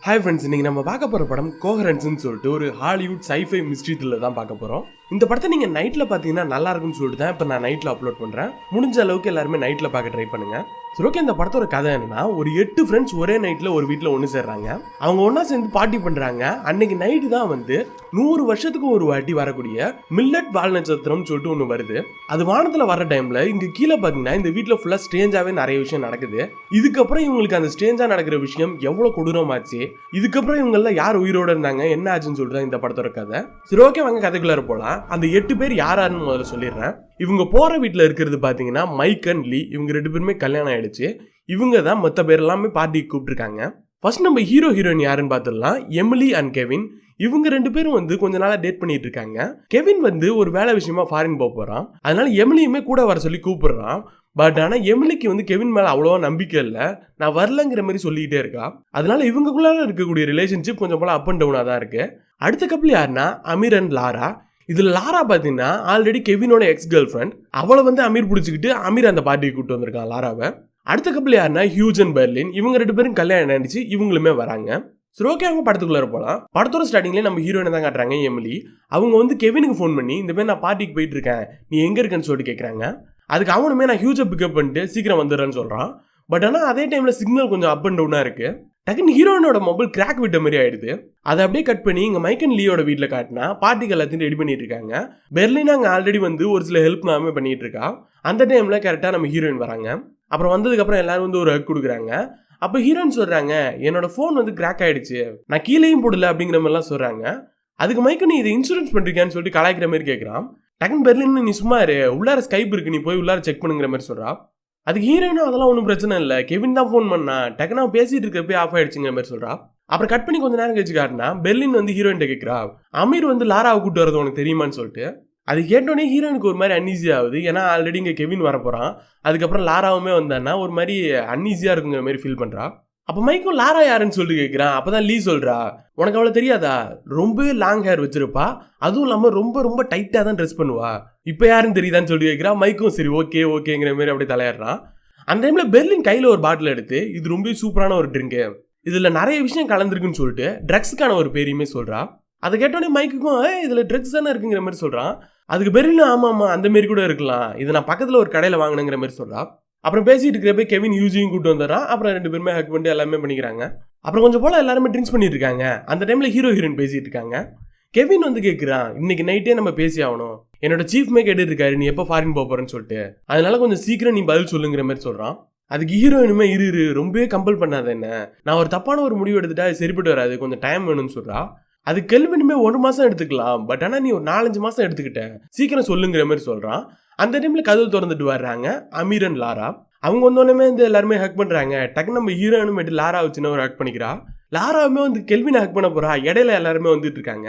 Hi friends, இன்னைக்கு நம்ம பார்க்க போகிற படம் கோஹரன்ஸ்னு சொல்லிட்டு ஒரு ஹாலிவுட் சைஃபை மிஸ்ட்ரி த்ரில்லர் தான் பார்க்க போகிறோம். இந்த படத்தை நீங்கள் நைட்டில் பார்த்தீங்கன்னா நல்லா இருக்குன்னு சொல்லிட்டு தான் இப்போ நான் நைட்டில் அப்லோட் பண்ணுறேன். முடிஞ்ச அளவுக்கு எல்லாருமே நைட்டில் பார்க்க ட்ரை பண்ணுங்கள். சரி, ஓகே. இந்த படத்தோட கதை என்னன்னா, ஒரு 8 ஃப்ரெண்ட்ஸ் ஒரே நைட்டில் ஒரு வீட்டில் ஒன்று சேர்றாங்க. அவங்க ஒன்றா சேர்ந்து பார்ட்டி பண்ணுறாங்க. அன்னைக்கு நைட்டு தான் 100 வருஷத்துக்கு ஒரு வாட்டி வரக்கூடிய மில்லட் வால் நட்சத்திரம்னு சொல்லிட்டு ஒன்று வருது. அது வானத்தில் வர டைமில் இங்கே கீழே பார்த்தீங்கன்னா இந்த வீட்டில் ஃபுல்லாக ஸ்ட்ரேஞ்சாகவே நிறைய விஷயம் நடக்குது. இதுக்கப்புறம் இவங்களுக்கு அந்த ஸ்ட்ரேஞ்சாக நடக்கிற விஷயம் எவ்வளோ கொடூரமாச்சு, இதுக்கப்புறம் இவங்கள யார் உயிரோடு இருந்தாங்க, என்ன ஆச்சுன்னு சொல்லிட்டு தான் இந்த படத்தோட கதை. சரி, ஓகே, வாங்க கதைக்குள்ளார போகலாம். அந்த 8 பேர் யாராருன்னு முதல்ல சொல்லிடுறேன். இவங்க போகிற வீட்டில் இருக்கிறது பார்த்தீங்கன்னா மைக் அண்ட் லீ. இவங்க 2 பேருமே கல்யாணம் ஆயிடுச்சு. இவங்க தான் மற்ற பேர் எல்லாமே பார்ட்டிக்கு கூப்பிட்டுருக்காங்க. ஃபர்ஸ்ட் நம்ம ஹீரோயின் யாருன்னு பார்த்துடலாம். Emily and Kevin. இவங்க 2 பேரும் கொஞ்ச நாளா டேட் பண்ணிட்டு இருக்காங்க. கெவின் ஒரு வேலை விஷயமா ஃபாரின் போறான். அதனால எமிலியுமே கூட வர சொல்லி கூப்பிடுறான். பட் ஆனால் எமிலிக்கு கெவின் மேலே அவ்வளோவா நம்பிக்கை இல்லை. நான் வரலங்கிற மாதிரி சொல்லிக்கிட்டே இருக்கா. அதனால இவங்களுக்குள்ளார இருக்கக்கூடிய ரிலேஷன்ஷிப் கொஞ்சம் போல அப் அண்ட் டவுனாக தான் இருக்கு. அடுத்த கப்பல் யாருன்னா அமீர் அண்ட் லாரா. இதில் லாரா பார்த்தீங்கன்னா ஆல்ரெடி கெவினோட எக்ஸ் கேர்ள் ஃப்ரெண்ட். அவளை அமீர் பிடிச்சிக்கிட்டு அமீர் அந்த பார்ட்டிக்கு கூப்பிட்டு வந்திருக்கான் லாராவை. அடுத்த கப்பல் யாருன்னா ஹியூஜ் அண்ட் பெர்லின். இவங்க 2 பேரும் கல்யாணம் ஆயிடுச்சு. இவங்களுமே வராங்க. சரி, ஓகே, அவங்க படத்துக்குள்ளார போகலாம். படத்தோட ஸ்டார்டிங்லேயே நம்ம ஹீரோயினை தான் காட்டுறாங்க, எமிலி. அவங்க கெவினுக்கு ஃபோன் பண்ணி இந்த மாதிரி நான் பார்ட்டிக்கு போயிட்டு இருக்கேன், நீ எங்கே இருக்கேன்னு சொல்லிட்டு கேட்குறாங்க. அதுக்கு அவனுமே நான் ஹியூஜை பிக்கப் பண்ணிட்டு சீக்கிரம் வந்துடுறேன்னு சொல்கிறான். பட் ஆனால் அதே டைமில் சிக்னல் கொஞ்சம் அப் அண்ட் டவுனாக இருக்குது. டக்குன்னு ஹீரோயினோட மொபைல் கிராக் விட்ட மாதிரி ஆயிடுது. அதை அப்படியே கட் பண்ணி இங்கே மைக் அண்ட் லீயோட வீட்டில் காட்டினா பார்ட்டிக்கு எல்லாத்தையும் ரெடி பண்ணிட்டு இருக்காங்க. பெர்லின் அங்கே ஆல்ரெடி ஒரு சில ஹெல்ப் நாமே பண்ணிட்டு இருக்கா. அந்த டைமில் கரெக்டாக நம்ம ஹீரோயின் வராங்க. அப்புறம் வந்ததுக்கப்புறம் எல்லாரும் ஒரு ஹக் கொடுக்குறாங்க. அப்போ ஹீரோயின் சொல்கிறாங்க, என்னோட ஃபோன் கிராக் ஆயிடுச்சு, நான் கீழேயும் போடல அப்படிங்கிற மாதிரிலாம் சொல்கிறாங்க. அதுக்கு மைக்கு நீ இதை இன்சூரன்ஸ் பண்ணிருக்கியான்னு சொல்லிட்டு கலாய்க்கிற மாதிரி கேட்குறான். டக்குன்னு பெர்லின், நீ சும்மா இரு, உள்ளார ஸ்கைப் இருக்கு, நீ போய் உள்ளார செக் பண்ணுங்கிற மாதிரி சொல்கிறா. அதுக்கு ஹீரோயினும் அதெல்லாம் ஒன்றும் பிரச்சனை இல்லை, கெவின் தான் ஃபோன் பண்ணா, டக்குன்னு அவன் பேசிட்டு இருக்கப்பே ஆஃப் ஆயிடுச்சுங்கிற மாதிரி சொல்கிறா. அப்புறம் கட் பண்ணி கொஞ்ச நேரம் கழிச்சு காட்டினா பெர்லின் ஹீரோயின் கேட்குறா, அமீர் லாராவை கூப்பிட்டு வரது உனக்கு தெரியுமான்னு சொல்லிட்டு. அது கேட்டோடனே ஹீரோயினுக்கு ஒரு மாதிரி அன்ஈஸி ஆகுது. ஏன்னா ஆல்ரெடி இங்கே கெவின் வரப்போகிறான். அதுக்கப்புறம் லாராவுமே வந்தான்னா ஒரு மாதிரி அன்ஈஸியாக இருக்குங்கிற மாதிரி ஃபீல் பண்ணுறா. அப்போ மைக்கும் லாரா யாருன்னு சொல்லிட்டு கேட்குறான். அப்போ தான் லீ சொல்கிறா, உனக்கு அவ்வளோ தெரியாதா, ரொம்ப லாங் ஹேர் வச்சிருப்பா, அதுவும் இல்லாமல் ரொம்ப ரொம்ப டைட்டாக தான் ட்ரெஸ் பண்ணுவா, இப்போ யாருன்னு தெரியுதான்னு சொல்லிட்டு கேட்குறா. மைக்கும் சரி ஓகேங்கிற மாதிரி அப்படியே தலையாடுறான். அந்த டைமில் பெர்லின் கையில் ஒரு பாட்டில் எடுத்து, இது ரொம்ப சூப்பரான ஒரு ட்ரிங்கு, இதில் நிறைய விஷயம் கலந்துருக்குன்னு சொல்லிட்டு ட்ரக்ஸுக்கான ஒரு பேரையுமே சொல்கிறா. அதை கேட்டோடனே மைக்குக்கும் இதில் ட்ரக்ஸ் தானே இருக்குங்கிற மாதிரி சொல்கிறான். அதுக்கு பெர்லின் ஆமாம் அந்த மாரி கூட இருக்கலாம், இது நான் பக்கத்தில் ஒரு கடையில் வாங்கினுங்கிற மாதிரி சொல்கிறா. அப்புறம் பேசிட்டு இருக்கிறப்ப கெவின் ஹியூஜையும் கூப்பிட்டு வந்துடுறான். அப்புறம் 2 பேருமே ஹக் பண்ணிட்டு எல்லாமே பண்ணிக்கிறாங்க. அப்புறம் கொஞ்சம் போல எல்லாருமே ட்ரிங்க்ஸ் பண்ணிட்டு இருக்காங்க. அந்த டைமில் ஹீரோயின் பேசிட்டு இருக்காங்க. கெவின் கேட்குறான், இன்னைக்கு நைட்டே நம்ம பேசி ஆகணும், என்னோட சீஃப்மே கேட்டுட்டு இருக்காரு, நீ எப்போ ஃபாரின் போறேன்னு சொல்லிட்டு, அதனால கொஞ்சம் சீக்கிரம் நீ பதில் சொல்லுங்கிற மாதிரி சொல்கிறான். அதுக்கு ஹீரோயினுமே இரு ரொம்பவே கம்பல் பண்ணாத, என்ன நான் ஒரு தப்பான ஒரு முடிவு எடுத்துட்டா சரிப்பட்டு வராது, கொஞ்சம் டைம் வேணும்னு சொல்கிறா. அது கெல்வினுமே 1 மாதம் எடுத்துக்கலாம், பட் ஆனால் நீ ஒரு 4-5 மாதம் எடுத்துக்கிட்ட, சீக்கிரம் சொல்லுங்கிற மாதிரி சொல்கிறான். அந்த டைமில் கதவு திறந்துட்டு வர்றாங்க அமீர் அண்ட் லாரா. அவங்க வந்தோடனே எல்லாருமே ஹக் பண்ணுறாங்க. டக்குன்னு நம்ம ஹீரோயினுமேட்டு லாரா வச்சுன்னு ஒரு ஹக் பண்ணிக்கிறா. லாராவுமே கெல்வினை ஹக் பண்ண போகிறா. இடையில எல்லாருமே வந்துட்டு இருக்காங்க.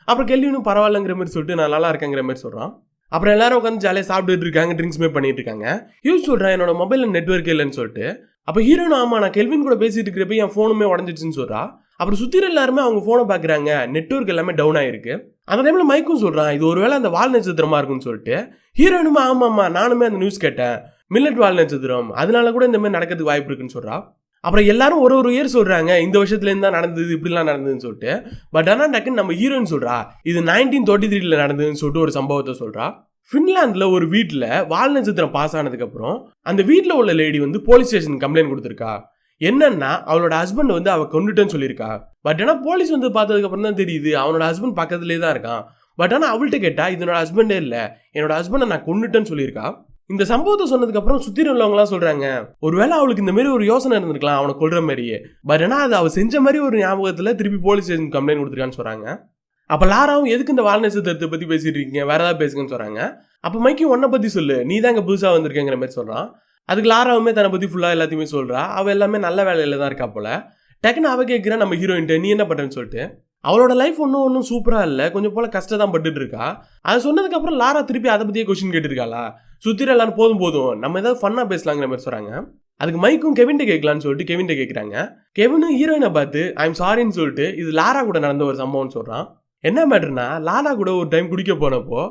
அப்புறம் கெல்வினும் பரவாயில்லங்கிற மாதிரி சொல்லிட்டு நான் நல்லா இருக்கேங்கிற மாதிரி சொல்கிறான். அப்புறம் எல்லாரும் உட்காந்து ஜாலியாக சாப்பிட்டுட்டு இருக்காங்க, ட்ரிங்க்ஸ்மே பண்ணிட்டு இருக்காங்க. ஹியூஜ் சொல்கிறான், என்னோட மொபைலில் நெட்வொர்க் இல்லைன்னு சொல்லிட்டு. அப்போ ஹீரோயின், ஆமாம் நான் கெல்வின் கூட பேசிட்டு இருக்கிறப்ப என் ஃபோனுமே உடஞ்சிடுச்சுன்னு சொல்கிறா. அப்புறம் சுற்றி எல்லாருமே அவங்க ஃபோனை பார்க்குறாங்க, நெட்வொர்க் எல்லாமே டவுன் ஆயிருக்கு. அந்த டைமில் மைக்கும் சொல்கிறான், இது ஒரு வேளை அந்த வால் நட்சத்திரமா இருக்குன்னு சொல்லிட்டு. ஹீரோயினுமே ஆமாம்மா நானுமே அந்த நியூஸ் கேட்டேன், மில்லட் வால் நட்சத்திரம், அதனால கூட இந்த மாதிரி நடக்கிறதுக்கு வாய்ப்பு இருக்குன்னு சொல்கிறா. அப்புறம் எல்லாரும் ஒரு இயர் சொல்கிறாங்க, இந்த வருஷத்துலேருந்து தான் நடந்தது, இப்படிலாம் நடந்ததுன்னு சொல்லிட்டு. பட் ஆனால் டக்குன்னு நம்ம ஹீரோயின் சொல்கிறா, இது 1933 நடந்ததுன்னு சொல்லிட்டு ஒரு சம்பவத்தை சொல்கிறா. ஃபின்லாண்டில் ஒரு வீட்டில் வால் நட்சத்திரம் பாஸ் ஆனதுக்கப்புறம் அந்த வீட்டில் உள்ள லேடி போலீஸ் ஸ்டேஷன் கம்ப்ளைண்ட் கொடுத்துருக்கா. என்னன்னா அவளோட ஹஸ்பண்ட் அவ கொண்டுட்டேன்னு சொல்லியிருக்கா. பட் ஆனால் போலீஸ் பார்த்ததுக்கப்புறம் தான் தெரியுது அவனோட ஹஸ்பண்ட் பக்கத்துலேயே தான் இருக்கான். பட் ஆனால் அவள்கிட்ட கேட்டா இது என்னோட ஹஸ்பண்டே இல்லை, என்னோட ஹஸ்பண்டை நான் கொண்டுட்டேன்னு சொல்லியிருக்கா. இந்த சம்பவத்தை சொன்னதுக்கப்புறம் சுற்றி உள்ளவங்களாம் சொல்கிறாங்க, ஒருவேளை அவளுக்கு இந்த மாதிரி ஒரு யோசனை இருந்திருக்கலாம் அவனை கொல்ற மாதிரியே. பட் ஆனால் அது அவள் செஞ்ச மாதிரி ஒரு ஞாபகத்தில் திருப்பி போலீஸ் ஸ்டேஷன் கம்ப்ளைண்ட் கொடுத்துருக்கான்னு சொல்கிறாங்க. அப்போ லாராவும் எதுக்கு இந்த வால் நட்சத்திரத்தை பற்றி பேசிட்டு இருக்கீங்க, வேற ஏதாவது பேசுங்கன்னு சொல்கிறாங்க. அப்போ மைக்கி உன்னை பற்றி சொல்லு, நீ தான் இங்கே புதுசாக வந்திருக்கேங்கிற மாதிரி சொல்கிறான். அதுக்கு லாராவுமே தன்னை பற்றி ஃபுல்லாக எல்லாத்தையுமே சொல்கிறா. அவள் எல்லாமே நல்ல வேலையில் தான் இருக்கா போல. டக்குன்னு அவள் கேட்குறா நம்ம ஹீரோயின்ட்டு, நீ என்ன பண்ணுறேன்னு சொல்லிட்டு. அவளோட லைஃப் ஒன்றும் சூப்பராக இல்லை, கொஞ்சம் போல கஷ்டம் தான் பட்டுட்டு இருக்கா. அது சொன்னதுக்கப்புறம் லாரா திருப்பி அதை பற்றியே கொஸ்டின் கேட்டுருக்காளா. சுற்றிர எல்லாரும் போதும் நம்ம ஏதாவது ஃபன்னாக பேசலாங்கிற மாதிரி சொல்கிறாங்க. அதுக்கு மைக்கும் கெவின்ட்ட கேட்கலான்னு சொல்லிட்டு கெவின்ட்ட கேட்குறாங்க. கெவினும் ஹீரோயினை பார்த்து ஐம் சாரின்னு சொல்லிட்டு இது லாரா கூட நடந்த ஒரு சம்பவம்னு சொல்கிறான். என்ன மேட்டர்னா, லாரா கூட ஒரு டைம் குடிக்க போனப்போ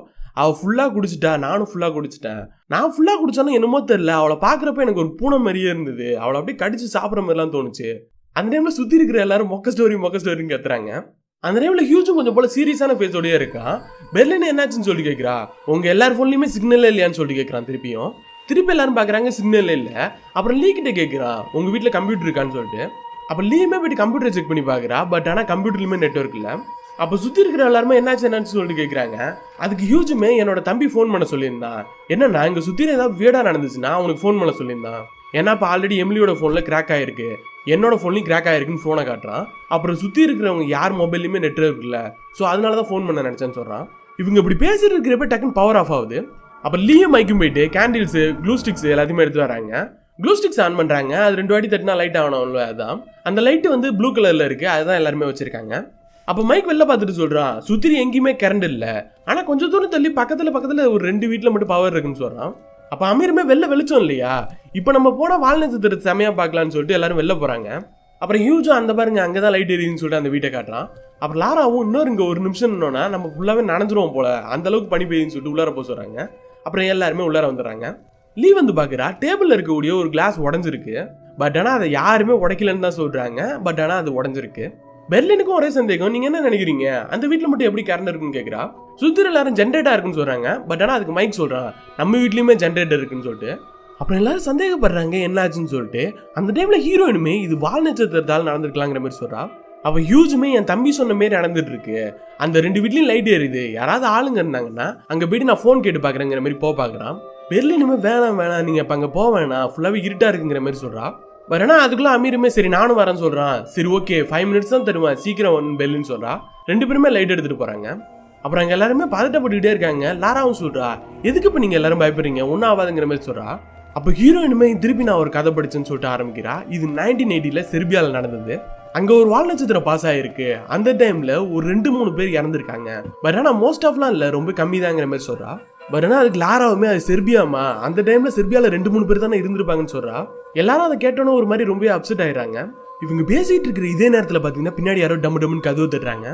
அவள் ஃபுல்லாக குடிச்சிட்டா, நானும் ஃபுல்லாக குடிச்சிட்டேன். நான் ஃபுல்லாக குடிச்சாலும் என்னமோ தெரியல, அவளை பார்க்குறப்ப எனக்கு ஒரு பூனை மாதிரியே இருந்தது, அவளை அப்படியே கடிச்சு சாப்பிட்ற மாதிரிலாம் தோணுச்சு. அந்த டைம்ல சுத்தி இருக்கிற எல்லாரும் மொக்க ஸ்டோரின்னு கத்துறாங்க. அந்த டைம்ல ஹியூஜும் கொஞ்சம் போல சீரியஸான ஃபேஸோடயே இருக்கான். பெர்லின் என்னாச்சுன்னு சொல்லி கேட்கிறா. உங்க எல்லார் போன்லயுமே சிக்னல் இல்லையான்னு சொல்லி கேட்கறான். திருப்பி எல்லாரும் பாக்குறாங்க சிக்னல் இல்ல. அப்புறம் லீ கிட்ட கேட்கிறான் உங்க வீட்டுல கம்ப்யூட்டர் இருக்கான்னு சொல்லிட்டு. அப்ப லீயுமே போயிட்டு கம்ப்யூட்டர் செக் பண்ணி பாக்குறா. பட் ஆனா கம்ப்யூட்டர்லயுமே நெட்வொர்க் இல்ல. அப்ப சுத்தி இருக்கிற எல்லாருமே என்னாச்சு சொல்லிட்டு கேட்கறாங்க. அதுக்கு ஹியூஜுமே என்னோட தம்பி போன் பண்ண சொல்லியிருந்தான். என்னன்னா இங்க சுத்தி ஏதாவது வீடா நடந்துச்சுன்னா அவனுக்கு போன் பண்ண சொல்லியிருந்தான். ஏன்னா இப்ப ஆல்ரெடி எமிலியோட போன்ல கிராக் ஆயிருக்கு, என்னோட போன்லயும் கிராக் ஆயிருக்குன்னு போனை காட்டுறான். அப்புறம் சுத்தி இருக்கிறவங்க யார் மொபைல்லையுமே நெட்வொர்க் இல்ல, சோ அதனாலதான் போன் பண்ண நினைச்சேன்னு சொல்றான். இவங்க இப்படி பேசிட்டு இருக்கிறப்ப டக்குன்னு பவர் ஆஃப் ஆகுது. அப்ப லீயும் மைக்கும் போயிட்டு கேண்டில்ஸ் க்ளூ ஸ்டிக்ஸ் எல்லாத்தையுமே எடுத்து வராங்க. க்ளூ ஸ்டிக்ஸ் ஆன் பண்றாங்க. அது 2 வாட்டி தட்டினா லைட் ஆகணும். அதான் அந்த லைட் வந்து ப்ளூ கலர்ல இருக்கு, அதுதான் எல்லாருமே வச்சிருக்காங்க. அப்ப மைக் வெளில பார்த்துட்டு சொல்றான் சுத்தி எங்கேயுமே கரண்ட் இல்ல, ஆனா கொஞ்சம் தூரம் தள்ளி பக்கத்துல ஒரு 2 வீட்டுல மட்டும் பவர் இருக்குன்னு சொல்றான். அப்ப அமீருமே வெளிச்சம் இல்லையா, இப்ப நம்ம போனா வால் நட்சத்திரத்தை செமையா பாக்கலாம்னு சொல்லிட்டு எல்லாரும் வெளில போறாங்க. அப்புறம் ஹியூஜும் அந்த பாருங்க அங்கதான் லைட் எரியுதுன்னு சொல்லிட்டு அந்த வீட்டை காட்டுறான். அப்புறம் லாராவும் இன்னொரு இங்க 1 நிமிஷம் நம்ம ஃபுல்லாவே நனைஞ்சிருவோம் போல, அந்த அளவுக்கு பனி பெய்யுதுன்னு சொல்லிட்டு உள்ளார போக சொல்றாங்க. அப்புறம் எல்லாருமே உள்ளார வந்துடுறாங்க. லீ வந்து பாக்குறா டேபிள்ல இருக்கக்கூடிய ஒரு கிளாஸ் உடஞ்சிருக்கு. பட் ஆனா அதை யாருமே உடைக்கலன்னு தான் சொல்றாங்க. பட் ஆனா அது உடஞ்சிருக்கு. பெர்லினுக்கும் ஒரே சந்தேகம், நீங்க என்ன நினைக்கிறீங்க அந்த வீட்டுல மட்டும் எப்படி கரண்ட் இருக்குன்னு கேக்குறா. சுத்தி எல்லாரும் ஜென்ரேட்டர் இருக்குன்னு சொல்றாங்க. பட் ஆனா அதுக்கு மைக் சொல்றான் நம்ம வீட்லயுமே ஜென்ரேட்டர் இருக்குன்னு சொல்லிட்டு. அப்புறம் எல்லாரும் சந்தேகப்படுறாங்க என்னாச்சுன்னு சொல்லிட்டு. அந்த டைம்ல ஹீரோயினுமே இது வால் நட்சத்திரத்தால் நடந்திருக்கலாங்கிற மாதிரி சொல்றா. அவ ஹியூஜுமே என் தம்பி சொன்ன மாரி நடந்துட்டு இருக்கு, அந்த 2 வீட்லயும் லைட் எரியுது, யாராவது ஆளுங்க இருந்தாங்கன்னா அங்க போயிட்டு நான் போன் கேட்டு பாக்குறேங்கிற மாதிரி பாக்குறான். பெர்லினுமே வேணாம் நீங்க இப்ப அங்க போக வேணாம், ஃபுல்லாவே இருட்டா இருக்குங்கிற மாதிரி சொல்றா. வரனா அதுக்குள்ள அமீருமே சரி நானும் வரேன்னு சொல்றான். சரி ஓகே 5 மினிட்ஸ் தான் தருவேன், சீக்கிரம் பெர்லின்னு சொல்றா. 2 பேருமே லைட் எடுத்துட்டு போறாங்க. அப்புறம் அங்க எல்லாருமே பதட்டப்பட்டுக்கிட்டே இருக்காங்க. லாராவும் சொல்றா எதுக்கு இப்ப நீங்க எல்லாரும் பயப்படுறீங்க, ஒன்னும் ஆகாதுங்கிற மாதிரி சொல்றா. அப்ப ஹீரோயினுமே திருப்பி நான் ஒரு கதை படிச்சேன்னு சொல்லிட்டு ஆரம்பிக்கிறா. இது 1980ல செர்பியால நடந்தது. அங்க ஒரு வால் நட்சத்திரம் பாஸ் ஆயிருக்கு. அந்த டைம்ல ஒரு 2-3 பேர் இறந்துருக்காங்க. பட் ஆனா மோஸ்ட் ஆஃப்லாம் இல்ல, ரொம்ப கம்மி தாங்கிற மாதிரி சொல்றா. பட் ஆனா அதுக்கு லாராவுமே அது செர்பியாமா, அந்த டைம்ல செர்பியால 2-3 பேர் தானே இருந்திருப்பாங்கன்னு சொல்றா. எல்லாரும் அதை கேட்டோன்னே ஒரு மாதிரி ரொம்ப அப்செட் ஆயிடுறாங்க. இவங்க பேசிட்டு இருக்கிற இதே நேரத்துல பாத்தீங்கன்னா பின்னாடி யாரோ டம்முன்னு கதவு தட்டுறாங்க.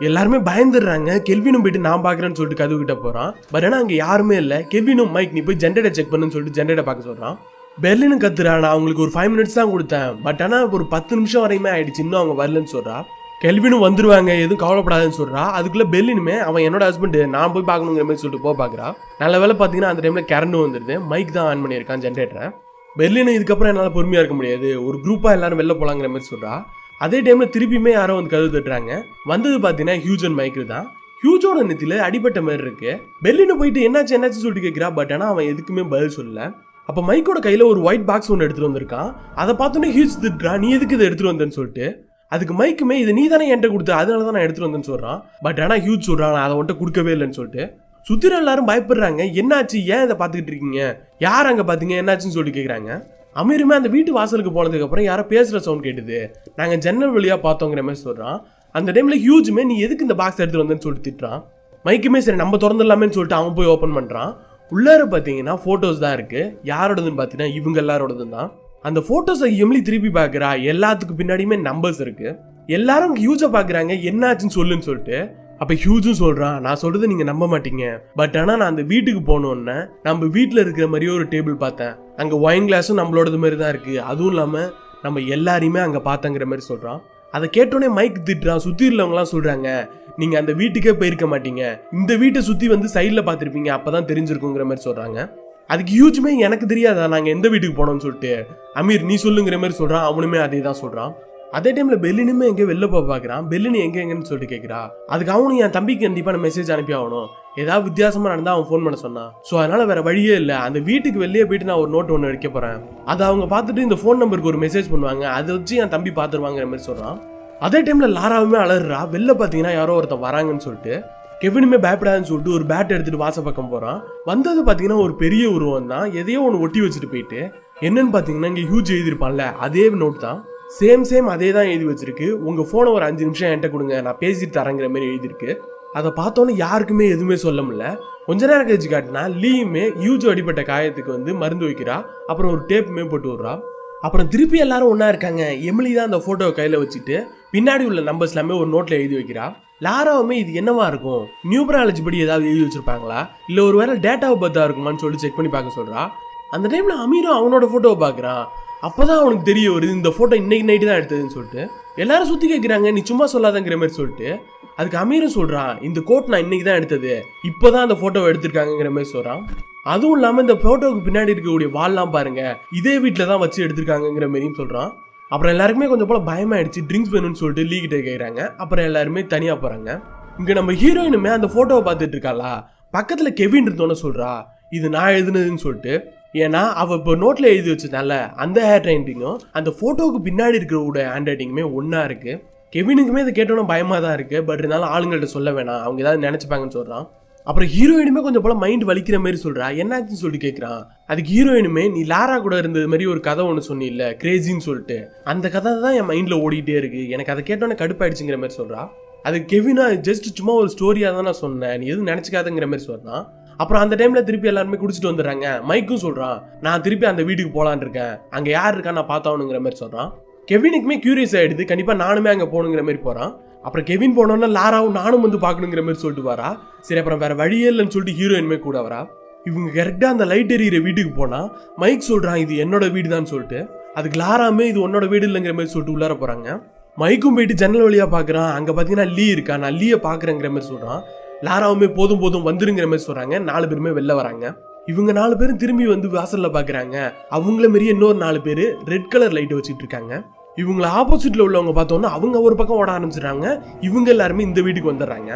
எல்லாருமே பயந்துடுறாங்க. கெல்வினும் போயிட்டு நான் பாக்குறேன்னு சொல்லிட்டு கதவு கிட்ட போறான். பட் ஆனா அங்க யாருமே இல்ல. கெல்வினும் மைக் நீ போய் ஜென்ரேட்டர் செக் பண்ணுன்னு சொல்லிட்டு ஜென்ரேட்டர் பார்க்க சொல்றான். பெர்லினும் கத்துறா நான் அவங்களுக்கு ஒரு 5 மினிட்ஸ் தான் கொடுத்தேன், பட் ஆனா ஒரு 10 நிமிஷம் வரையுமே ஆயிடுச்சு, இன்னும் அவங்க வரலன்னு சொல்றா. கெல்வினும் வந்துருவாங்க எதுவும் கவலைப்படாதுன்னு சொல்றா. அதுக்குள்ள பெர்லினுமே அவன் என்னோட ஹஸ்பண்ட் நான் போய் பார்க்கணுங்கிற மாதிரி சொல்லிட்டு பாக்குறா. நல்ல வேலை பாத்தீங்கன்னா அந்த டைம்ல கரண்டும் வந்துருது. மைக் தான் ஆன் பண்ணியிருக்கான் ஜென்ரேட்டரை. பெர்லினும் இதுக்கப்புறம் என்னால பொறுமையா இருக்க முடியாது, ஒரு குரூப்பா எல்லாரும் வெளில போலாங்கிற மாதிரி சொல்றா. அதே டைம்ல திருப்பியுமே யாரோ வந்து கதவு தட்டுறாங்க. வந்தது பாத்தீங்கன்னா ஹியூஜ் அண்ட் மைக்கிள் தான். ஹியூஜோட நெத்தில அடிபட்ட மாதிரி இருக்கு. பெர்லினு போயிட்டு என்னாச்சு சொல்லிட்டு கேட்கிறா. பட் ஆனா அவன் எதுக்குமே பதில் சொல்லல. அப்ப மைக்கோட கையில ஒரு ஒயிட் பாக்ஸ் ஒன்று எடுத்துட்டு வந்திருக்கான். அதை பார்த்தோன்னே ஹியூஜ் திட்டுறா நீ எதுக்கு இதை எடுத்துட்டு வந்தேன்னு சொல்லிட்டு. அதுக்கு மைக்குமே இதை நீ தானே என்கிட்ட கொடுத்த, அதனாலதான் நான் எடுத்துட்டு வந்தேன்னு சொல்றான். பட் ஆனா ஹியூஜ் சொல்றான் நான் அதை வந்துட்டு கொடுக்கவே இல்லைன்னு சொல்லிட்டு. சுத்திர எல்லாரும் பயப்படுறாங்க. என்னாச்சு, ஏன் இதை பார்த்துக்கிட்டு இருக்கீங்க, யார் அங்க பாத்தீங்க, என்னாச்சுன்னு சொல்லிட்டு கேக்குறாங்க. அமீருமே அந்த வீட்டு வாசலுக்கு போனதுக்கு அப்புறம் யாரோ பேசுற சவுண்ட் கேட்டுது, நாங்க ஜன்னல் வழியா பார்த்தோங்கிற மாதிரி சொல்றான். அந்த டைம்ல ஹியூஜுமே நீ எதுக்கு இந்த பாக்ஸ் எடுத்துட்டு வந்தேன்னு சொல்லிட்டு திட்டுறான். மைக்குமே சரி நம்ம திறந்துடலாமேன்னு சொல்லிட்டு அவன் போய் ஓப்பன் பண்றான். உள்ளார பாத்தீங்கன்னா போட்டோஸ் தான் இருக்கு. யாரோடதுன்னு பாத்தீங்கன்னா இவங்க எல்லாரோடதும் தான். அந்த போட்டோஸை எம்லி திருப்பி பாக்குறா. எல்லாத்துக்கு பின்னாடியுமே நம்பர்ஸ் இருக்கு. எல்லாரும் ஹியூஜை பாக்குறாங்க என்னாச்சுன்னு சொல்லுன்னு சொல்லிட்டு. அப்ப ஹியூஜும் சொல்றான் நான் சொல்றது நீங்க நம்ப மாட்டீங்க, பட் ஆனா நான் அந்த வீட்டுக்கு போனோன்னு நம்ம வீட்டுல இருக்கிற மாதிரியே ஒரு டேபிள் பார்த்தேன். அங்க ஒயின் கிளாஸும் நம்மளோடது மாதிரி தான் இருக்கு, அதுவும் இல்லாம நம்ம எல்லாரையுமே அங்க பார்த்தங்கிற மாதிரி சொல்றான். அதை கேட்டோடனே மைக் திட்டுறான். சுத்தி உள்ளவங்க எல்லாம் சொல்றாங்க நீங்க அந்த வீட்டுக்கே போயிருக்க மாட்டீங்க, இந்த வீட்டை சுத்தி வந்து சைட்ல பாத்திருப்பீங்க, அப்பதான் தெரிஞ்சிருக்குங்கிற மாதிரி சொல்றாங்க. அதுக்கு ஹியூஜுமே எனக்கு தெரியாதா நாங்க எந்த வீட்டுக்கு போனோம்னு சொல்லிட்டு. அமீர் நீ சொல்லுங்கிற மாதிரி சொல்றான். அவனுமே அதே தான் சொல்றான். அதே டைம்ல பெர்லினுமே எங்க வெளில போய் பாக்குறான். பெர்லின் எங்கன்னு சொல்லிட்டு கேட்கிறா. அதுக்கு அவனும் என் தம்பிக்கு கண்டிப்பா நான் மெசேஜ் அனுப்பி ஆகணும், ஏதாவது வித்தியாசமா நடந்தா அவன் ஃபோன் பண்ண சொன்னான், சோ அதனால வேற வழியே இல்ல, அந்த வீட்டுக்கு வெளியே போயிட்டு நான் ஒரு நோட் ஒன்று வைக்க போறேன், அதை அவங்க பார்த்துட்டு இந்த ஃபோன் நம்பருக்கு ஒரு மெசேஜ் பண்ணுவாங்க, அதை வச்சு என் தம்பி பாத்துருவாங்கிற மாதிரி சொல்றான். அதே டைம்ல லாராவுமே அலறா. வெளில பாத்தீங்கன்னா யாரோ ஒருத்தன் வராங்கன்னு சொல்லிட்டு. கெவினுமே பயப்படாதுன்னு சொல்லிட்டு ஒரு பேட் எடுத்துட்டு வாச பக்கம் போறான். வந்தது பாத்தீங்கன்னா ஒரு பெரிய உருவம் தான். எதையோ ஒன்று ஒட்டி வச்சுட்டு போயிட்டு என்னன்னு பாத்தீங்கன்னா இங்க ஹியூஜ் எழுதிருப்பான்ல அதே நோட் தான். சேம் அதே தான் எழுதி வச்சிருக்கு. உங்க போனை ஒரு 5 நிமிஷம் என்கிட்ட கொடுங்க, நான் பேசிட்டு தரங்கிற மாதிரி எழுதிருக்கு. அதை பார்த்தோன்னே யாருக்குமே எதுவுமே சொல்ல முடியல. கொஞ்ச நேரம் கழிச்சு காட்டினா லீயுமே ஹியூஜ் அடிப்பட்ட காயத்துக்கு வந்து மருந்து வைக்கிறா. அப்புறம் ஒரு டேப்புமே போட்டு விடுறா. அப்புறம் திருப்பி எல்லாரும் ஒன்னா இருக்காங்க. எமிலி தான் அந்த போட்டோவை கையில வச்சுட்டு பின்னாடி உள்ள நம்பர்ஸ் எல்லாமே ஒரு நோட்ல எழுதி வைக்கிறா. லாராவுமே இது என்னவா இருக்கும், நியூமராலஜி படி ஏதாவது எழுதி வச்சிருப்பாங்களா, இல்ல ஒரு வேளை டேட்டாவை பத்தா இருக்குமான்னு சொல்லி செக் பண்ணி பார்க்க சொல்றா. அந்த டைம்ல அமீரும் அவனோட போட்டோவை பாக்குறான். அப்பதான் அவனுக்கு தெரிய வருது இந்த போட்டோ இன்னைக்கு நைட்டு தான் எடுத்ததுன்னு சொல்லிட்டு. எல்லாரும் சுத்தி கேட்கிறாங்க, நீ சும்மா சொல்லாதங்கிற மாதிரி சொல்லிட்டு. அதுக்கு அமீரும் சொல்றான், இந்த கோட் நான் இன்னைக்கு தான் எடுத்தது, இப்பதான் அந்த போட்டோவை எடுத்திருக்காங்கிற மாதிரி சொல்றான். அதுவும் இல்லாம இந்த போட்டோவுக்கு பின்னாடி இருக்கக்கூடிய வால்லாம் பாருங்க, இதே வீட்டுல தான் வச்சு எடுத்திருக்காங்கிற மாதிரியும் சொல்றான். அப்புறம் எல்லாருக்குமே கொஞ்சம் போல பயமாயிடுச்சு, ட்ரிங்க்ஸ் வேணும்னு சொல்லிட்டு லீ கிட்ட கேட்கறாங்க. அப்புறம் எல்லாருமே தனியா போறாங்க. இங்க நம்ம ஹீரோயினுமே அந்த போட்டோவை பார்த்துட்டு இருக்காளா, பக்கத்துல கெவின் இருந்தோன்னு சொல்றா இது நான் எழுதுனதுன்னு சொல்லிட்டு. ஏன்னா அவ இப்போ நோட்ல எழுதி வச்சதால அந்த ஹேண்ட் ரைட்டிங்கும் அந்த போட்டோவுக்கு பின்னாடி இருக்கிற ஹேண்ட் ரைட்டிங்குமே ஒன்னா இருக்கு. கெவினுக்குமே இதை கேட்டோன்னா பயமா தான் இருக்கு. பட் இருந்தாலும் ஆளுங்கள்ட்ட சொல்ல வேணாம், அவங்க ஏதாவது நினைச்சுப்பாங்கன்னு சொல்றான். அப்புறம் ஹீரோயினுமே கொஞ்சம் போல மைண்ட் வலிக்கிற மாதிரி சொல்றா. என்னாச்சுன்னு சொல்லிட்டு கேட்கறான். அதுக்கு ஹீரோயினுமே, நீ லாரா கூட இருந்தது மாதிரி ஒரு கதை ஒன்று சொன்னில்ல கிரேசின்னு சொல்லிட்டு, அந்த கதை தான் என் மைண்ட்ல ஓடிட்டே இருக்கு, எனக்கு அதை கேட்டோன்னே கடுப்பாயிடுச்சுங்கிற மாதிரி சொல்றா. அது கெவினா ஜஸ்ட் சும்மா ஒரு ஸ்டோரியா தான் நான் சொன்னேன், நீ எதுவும் நினைச்சுக்காதுங்கிற மாதிரி சொல்றான். அப்புறம் அந்த டைம்ல திருப்பி எல்லாருமே குடிச்சிட்டு வந்துடுறாங்க. மைக்கும் சொல்றான், நான் திருப்பி அந்த வீட்டுக்கு போலான்னு இருக்கேன், அங்க யார் இருக்கா நான் பார்த்தாவணுங்கிற மாதிரி சொல்றான். கெவினுக்குமே கியூரியஸ் ஆயிடுது, கண்டிப்பா நானுமே அங்க போகணுங்கிற மாதிரி போறான். அப்புறம் கெவின் போனோன்னா லாராவும் நானும் வந்து பார்க்கணுங்கிற மாதிரி சொல்லிட்டு வரா. சரி அப்புறம் வேற வழியே இல்லைன்னு சொல்லிட்டு ஹீரோயினுமே கூட வரா. இவங்க கரெக்டா அந்த லைட் எரியிற வீட்டுக்கு போனா மைக் சொல்றான் இது என்னோட வீடு தான் சொல்லிட்டு. அதுக்கு லாராமே இது உன்னோட வீடு இல்லைங்கிற மாதிரி சொல்லிட்டு உள்ளார போறாங்க. மைக்கும் போயிட்டு ஜன்னல் வழியா பாக்குறான், அங்க பாத்தீங்கன்னா லீ இருக்கா, நான் லீயை பாக்குறேங்கிற மாதிரி சொல்றான். லாராவுமே போதும் போதும் வந்துருங்கிற மாதிரி சொல்றாங்க. 4 பேருமே வெளில வராங்க. இவங்க 4 பேரும் திரும்பி வந்து வாசல்ல பாக்குறாங்க. அவங்கள மாரியே இன்னொரு 4 பேரு ரெட் கலர் லைட் வச்சுட்டு இருக்காங்க. இவங்கள ஆப்போசிட்ல உள்ளவங்க பார்த்தோன்னா அவங்க ஒரு பக்கம் ஓட ஆரம்பிச்சிடறாங்க. இவங்க எல்லாருமே இந்த வீட்டுக்கு வந்துடுறாங்க.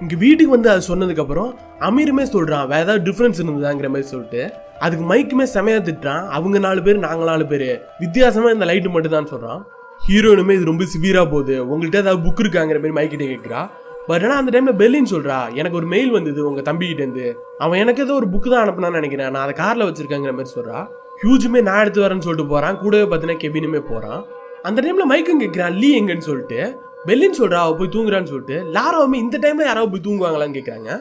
இங்க வீட்டுக்கு வந்து அது சொன்னதுக்கு அப்புறம் அமீருமே சொல்றான் வேற ஏதாவது டிஃபரன்ஸ் இருந்ததாங்கிற மாதிரி சொல்லிட்டு. அதுக்கு மைக்குமே செமையா திட்டுறான், அவங்க 4 பேர் நாங்க 4 பேரு வித்தியாசமா இந்த லைட்டு மட்டும் தான் சொல்றான். ஹீரோயினுமே இது ரொம்ப சிவியரா போகுது, உங்கள்கிட்ட ஏதாவது புக் இருக்காங்கிற மாதிரி மைக்கிட்ட கேட்கிறா. பட் ஆனால் அந்த டைம்ல பெல்லின்னு சொல்றா, எனக்கு ஒரு மெயில் வந்தது உங்க தம்பிக்கிட்ட இருந்து, அவன் எனக்கு ஏதோ ஒரு புக்கு தான் அனுப்புனான்னு நினைக்கிறேன், நான் அதை கார்ல வச்சிருக்கேங்கிற மாதிரி சொல்றா. ஹியூஜுமே நான் எடுத்து வரேன்னு சொல்லிட்டு போறான். கூடவே பார்த்தீங்கன்னா கெவினுமே போறான். அந்த டைம்ல மைக்கும் கேட்கிறான் லீ எங்கன்னு சொல்லிட்டு. பெல்லின்னு சொல்றா அவ போய் தூங்குறான்னு சொல்லிட்டு. லாராவுமே இந்த டைம்ல யாராவது போய் தூங்குவாங்களான்னு கேட்கறாங்க.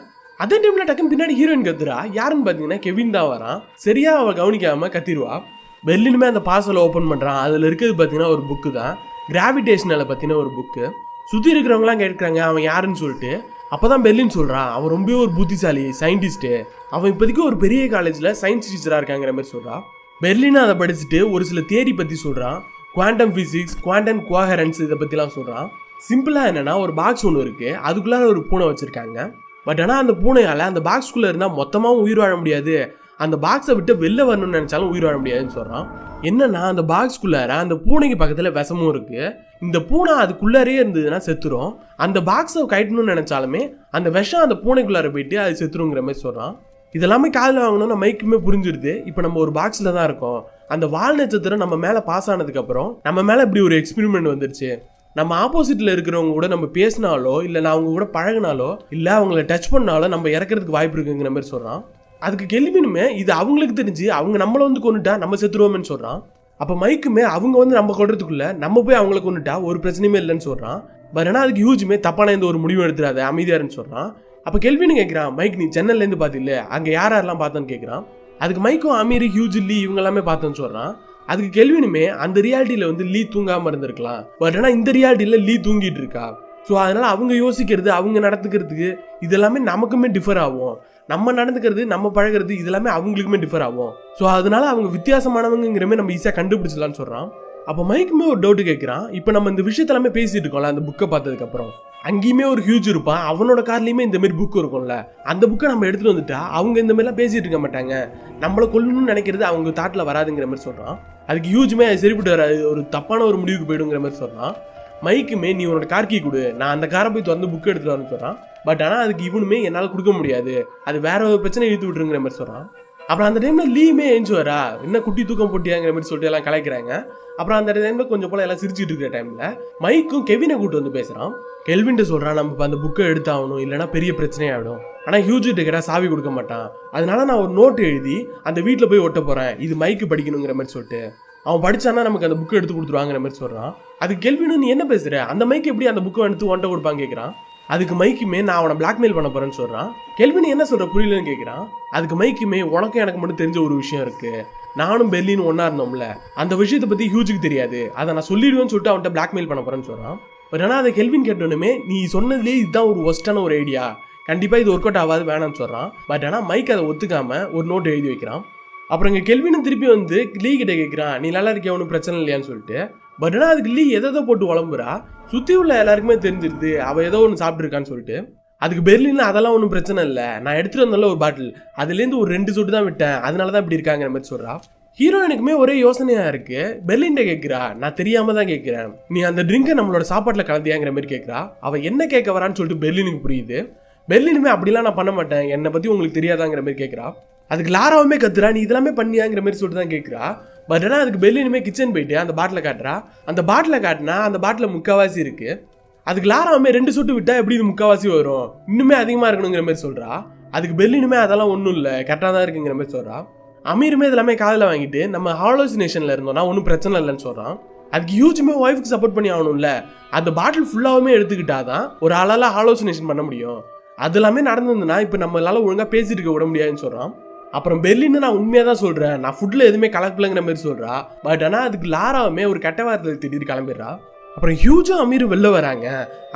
அதே டைம்ல டக்குன்னு பின்னாடி ஹீரோயின் கத்துறா. யாருன்னு பாத்தீங்கன்னா கெவின் தான் வரான். சரியா அவ கவனிக்காம கத்திடுவா. பெல்லினுமே அந்த பார்சலை ஓபன் பண்றான். அதுல இருக்கிறது பாத்தீங்கன்னா ஒரு புக்கு தான், கிராவிடேஷனலை பத்தின ஒரு புக்கு. சுத்தி இருக்கிறவங்களாம் கேட்கறாங்க அவன் யாருன்னு சொல்லிட்டு. அப்பதான் பெல்லின்னு சொல்றான், அவன் ரொம்ப ஒரு புத்திசாலி சயின்டிஸ்ட், அவன் இப்போதைக்கு ஒரு பெரிய காலேஜ்ல சயின்ஸ் டீச்சரா இருக்காங்கிற மாதிரி சொல்றான். பெர்லின் அதை படிச்சுட்டு ஒரு சில தியரி பத்தி சொல்றான், குவாண்டம் பிசிக்ஸ், குவாண்டம் கோஹரன்ஸ், இதை பத்திலாம் சொல்றான். சிம்பிளா என்னன்னா ஒரு பாக்ஸ் ஒன்று இருக்கு, அதுக்குள்ளார ஒரு பூனை வச்சிருக்காங்க. பட் ஆனா அந்த பூனையால அந்த பாக்ஸ்குள்ள இருந்தா மொத்தமாவும் உயிர் வாழ முடியாது, அந்த பாக்ஸை விட்டு வெளில வரணும்னு நினைச்சாலும் உயிர் வாழ முடியாதுன்னு சொல்றான். என்னன்னா அந்த பாக்ஸ்குள்ளார அந்த பூனைக்கு பக்கத்துல விஷமும் இருக்கு, இந்த பூனை அதுக்குள்ளாரே இருந்ததுன்னா செத்துரும், அந்த பாக்ஸை கட்டணும்னு நினைச்சாலுமே அந்த விஷம் அந்த பூனைக்குள்ளார போயிட்டு அது செத்துருங்கிற மாதிரி சொல்றான். இதெல்லாமே காதில் வாங்கணும்னா மைக்குமே புரிஞ்சிருது, இப்போ நம்ம ஒரு பாக்ஸில் தான் இருக்கோம், அந்த வால் நட்சத்திரம் நம்ம மேலே பாஸ் ஆனதுக்கு அப்புறம் நம்ம மேலே இப்படி ஒரு எக்ஸ்பெரிமெண்ட் வந்துருச்சு, நம்ம ஆப்போசிட்ல இருக்கிறவங்க கூட நம்ம பேசினாலோ இல்லை நான் அவங்க கூட பழகினாலோ இல்லை அவங்கள டச் பண்ணாலோ நம்ம இறக்கிறதுக்கு வாய்ப்பு இருக்குங்கிற மாதிரி சொல்றான். அதுக்கு கெல்வினுமே இது அவங்களுக்கு தெரிஞ்சு அவங்க நம்மளை வந்து கொண்டுட்டா நம்ம செத்துருவோம்னு சொல்றான். அப்போ மைக்குமே அவங்க வந்து நம்ம கொள்றதுக்குள்ள நம்ம போய் அவங்களை கொண்டுட்டா ஒரு பிரச்சனையுமே இல்லைன்னு சொல்றான். பட் ஆனால் அதுக்கு ஹியூஜுமே தப்பான எந்த ஒரு முடிவும் எடுத்துடாத அமைதியாருன்னு சொல்றான். அப்போ கெல்வின்னு கேட்குறான், மைக் நீ ஜன்னல்லேருந்து பார்த்தில்ல அங்கே யாரெல்லாம் பார்த்தோன்னு கேட்குறான். அதுக்கு மைக்கும் அமீர் ஹியூஜ் லீ இவங்க எல்லாமே பார்த்தோன்னு சொல்றான். அதுக்கு கெல்வினுமே அந்த ரியாலிட்டியில வந்து லீ தூங்காம இருந்திருக்கலாம், பட் ஆனால் இந்த ரியாலிட்டியில லீ தூங்கிட்டு இருக்கா. ஸோ அதனால அவங்க யோசிக்கிறது அவங்க நடந்துக்கிறதுக்கு இதெல்லாமே நமக்குமே டிஃபர் ஆகும், நம்ம நடந்துக்கிறது நம்ம பழகிறது இதெல்லாமே அவங்களுக்குமே டிஃபர் ஆகும். ஸோ அதனால அவங்க வித்தியாசமானவங்கிறமே நம்ம ஈஸியாக கண்டுபிடிச்சலான்னு சொல்றான். அப்போ மைக்குமே ஒரு டவுட் கேட்குறான், இப்போ நம்ம இந்த விஷயத்தெல்லாமே பேசிட்டு இருக்கோம்ல அந்த புக்கை பார்த்ததுக்கு அப்புறம், அங்கேயுமே ஒரு ஹியூஜ் இருப்பான், அவனோட கார்லயுமே இந்த மாதிரி புக் இருக்கும்ல, அந்த புக்கை நம்ம எடுத்துட்டு வந்துட்டா அவங்க இந்த மாதிரிலாம் பேசிட்டு இருக்க மாட்டாங்க, நம்மளை கொல்லணும்னு நினைக்கிறது அவங்க தாட்டில் வராதுங்கிற மாதிரி சொல்றான். அதுக்கு ஹியூஜுமே அது சரிப்பட்டு வராது, ஒரு தப்பான ஒரு முடிவுக்கு போயிடுங்கிற மாதிரி சொல்றான். மைக்குமே நீ உன்னோட கார்க்கி கொடு, நான் அந்த காரை போய் திறந்து புக் எடுத்துட்டு வரேன்னு சொல்றான். பட் ஆனால் அதுக்கு இவனுமே என்னால் கொடுக்க முடியாது, அது வேற ஒரு பிரச்சனை இழுத்து விட்டுருங்கிற மாதிரி சொல்றான். அப்புறம் அந்த டைம்ல லீமே எழுந்து வரா, என்ன குட்டி தூக்கம் போட்டியாங்கிற மாதிரி சொல்லிட்டு எல்லாம் கலைக்கிறாங்க. அப்புறம் அந்த டைம்ல கொஞ்சம் போல எல்லாம் சிரிச்சுட்டு இருக்கிற டைம்ல மைக்கும் கெவினை கூட்டு வந்து பேசுறான். கெல்வின்ட்டு சொல்றான், நம்ம அந்த புக்கை எடுத்தாகணும் இல்லைன்னா பெரிய பிரச்சனையாயிடும். ஆனா ஹியூஜிட்ட கேட்டா சாவி கொடுக்க மாட்டான், அதனால நான் ஒரு நோட் எழுதி அந்த வீட்டுல போய் ஒட்ட போறேன், இது மைக்கு படிக்கணுங்கிற மாதிரி சொல்லிட்டு. அவன் படிச்சானா நமக்கு அந்த புக்கை எடுத்து கொடுத்துருவாங்கிற மாதிரி சொல்றான். அதுக்கு கெல்வினும் நீ என்ன பேசுற, அந்த மைக்கு எப்படி அந்த புக்கை எடுத்து ஒன்ட்ட கொடுப்பான்னு கேட்கறான். அதுக்கு மைக்குமே நான் அவனை பிளாக்மெயில் பண்ண போறேன்னு சொல்றான். கெல்வின் என்ன சொல்ற புரியலன்னு கேட்கறான். அதுக்கு மைக்குமே உனக்கும் எனக்கு மட்டும் தெரிஞ்ச ஒரு விஷயம் இருக்கு, நானும் பெர்லின் ஒன்னா இருந்தோம்ல, அந்த விஷயத்தை பத்தி ஹியூஜுக்கு தெரியாது, அதை நான் சொல்லிடுவேன்னு சொல்லிட்டு அவன்கிட்ட பிளாக்மெயில் பண்ண போறேன்னு சொல்றான். பட் ஆனால் அதை கெல்வின் கேட்டோன்னுமே நீ சொன்னதுலேயே இதுதான் ஒரு ஒஸ்டான ஒரு ஐடியா, கண்டிப்பா இது ஒர்க் அவுட் ஆகாது வேணாம்னு சொல்றான். பட் ஆனால் மைக் அதை ஒத்துக்காம ஒரு நோட் எழுதி வைக்கிறான். அப்புறம் இங்கே கெல்வினும் திருப்பி வந்து லீ கிட்ட கேட்குறான், நீ நல்லா இருக்கியா, ஒன்றும் பிரச்சனை இல்லையான்னு சொல்லிட்டு. பட் ஆனால் அதுக்கு லீ எதை போட்டு வளம்புறா, சுற்றி உள்ள எல்லாருக்குமே தெரிஞ்சிருது அவள் ஏதோ ஒன்று சாப்பிட்ருக்கான்னு சொல்லிட்டு. அதுக்கு பெர்லின் அதெல்லாம் ஒன்றும் பிரச்சனை இல்லை, நான் எடுத்துகிட்டு வந்தால ஒரு பாட்டில், அதுலேருந்து ஒரு 2 சொட்டு தான் விட்டேன், அதனால தான் இப்படி இருக்காங்கிற மாதிரி சொல்கிறா. ஹீரோயினுக்குமே ஒரே யோசனையா இருக்கு. பெர்லின்ட்ட கேட்கிறா, நான் தெரியாம தான் கேட்கிறேன், நீ அந்த ட்ரிங்கை நம்மளோட சாப்பாட்டில் கலந்தியாங்கிற மாதிரி கேட்குறா. அவள் என்ன கேட்க வரான்னு சொல்லிட்டு பெர்லினுக்கு புரியுது. பெர்லினுமே அப்படிலாம் நான் பண்ண மாட்டேன், என்னை பற்றி உங்களுக்கு தெரியாதாங்கிற மாதிரி கேட்குறா. அதுக்கு லாராவுமே கத்துறா, நீ இதெல்லாமே பண்ணியாங்கிற மாதிரி சொல்லிட்டு தான் கேட்குறா. பட் ஆனால் அதுக்கு பெர்லினுமே கிச்சன் போயிட்டு அந்த பாட்டிலை காட்டுறா. அந்த பாட்டிலை காட்டினா அந்த பாட்டில் முக்கால்வாசி இருக்கு. அதுக்கு லாராவுமே 2 சொட்டு விட்டா எப்படி இது முக்கால்வாசி வரும், இன்னுமே அதிகமாக இருக்கணுங்கிற மாதிரி சொல்கிறா. அதுக்கு பெர்லினுமே அதெல்லாம் ஒன்றும் இல்லை, கரெக்டாக தான் இருக்குங்கிற மாதிரி சொல்கிறா. அமீருமே இதெல்லாமே காதில் வாங்கிட்டு நம்ம ஹாலோசினேஷனில் இருந்தோம்னா ஒன்றும் பிரச்சனை இல்லைன்னு சொல்கிறான். அதுக்கு ஹியூஜுமே ஒய்ஃபுக்கு சப்போர்ட் பண்ணி ஆகணும்ல, அந்த பாட்டில் ஃபுல்லாகவுமே எடுத்துக்கிட்டாதான் ஒரு ஆளால் ஹாலோசினேஷன் பண்ண முடியும். அது எல்லாமே நடந்ததுன்னா இப்போ நம்மளால ஒழுங்காக பேசிட்டு இருக்க விட முடியாதுன்னு சொல்கிறான். அப்புறம் பெர்லின்னு நான் உண்மையாக தான் சொல்கிறேன், நான் ஃபுட்டில் எதுவுமே கலக்கலங்கிற மாதிரி சொல்கிறா. பட் ஆனால் அதுக்கு லாராவுமே ஒரு கெட்ட வாரத்தில் திடீர்னு கிளம்பிடுறா. அப்புறம் ஹியூஜும் அமீரும் வெளில வராங்க.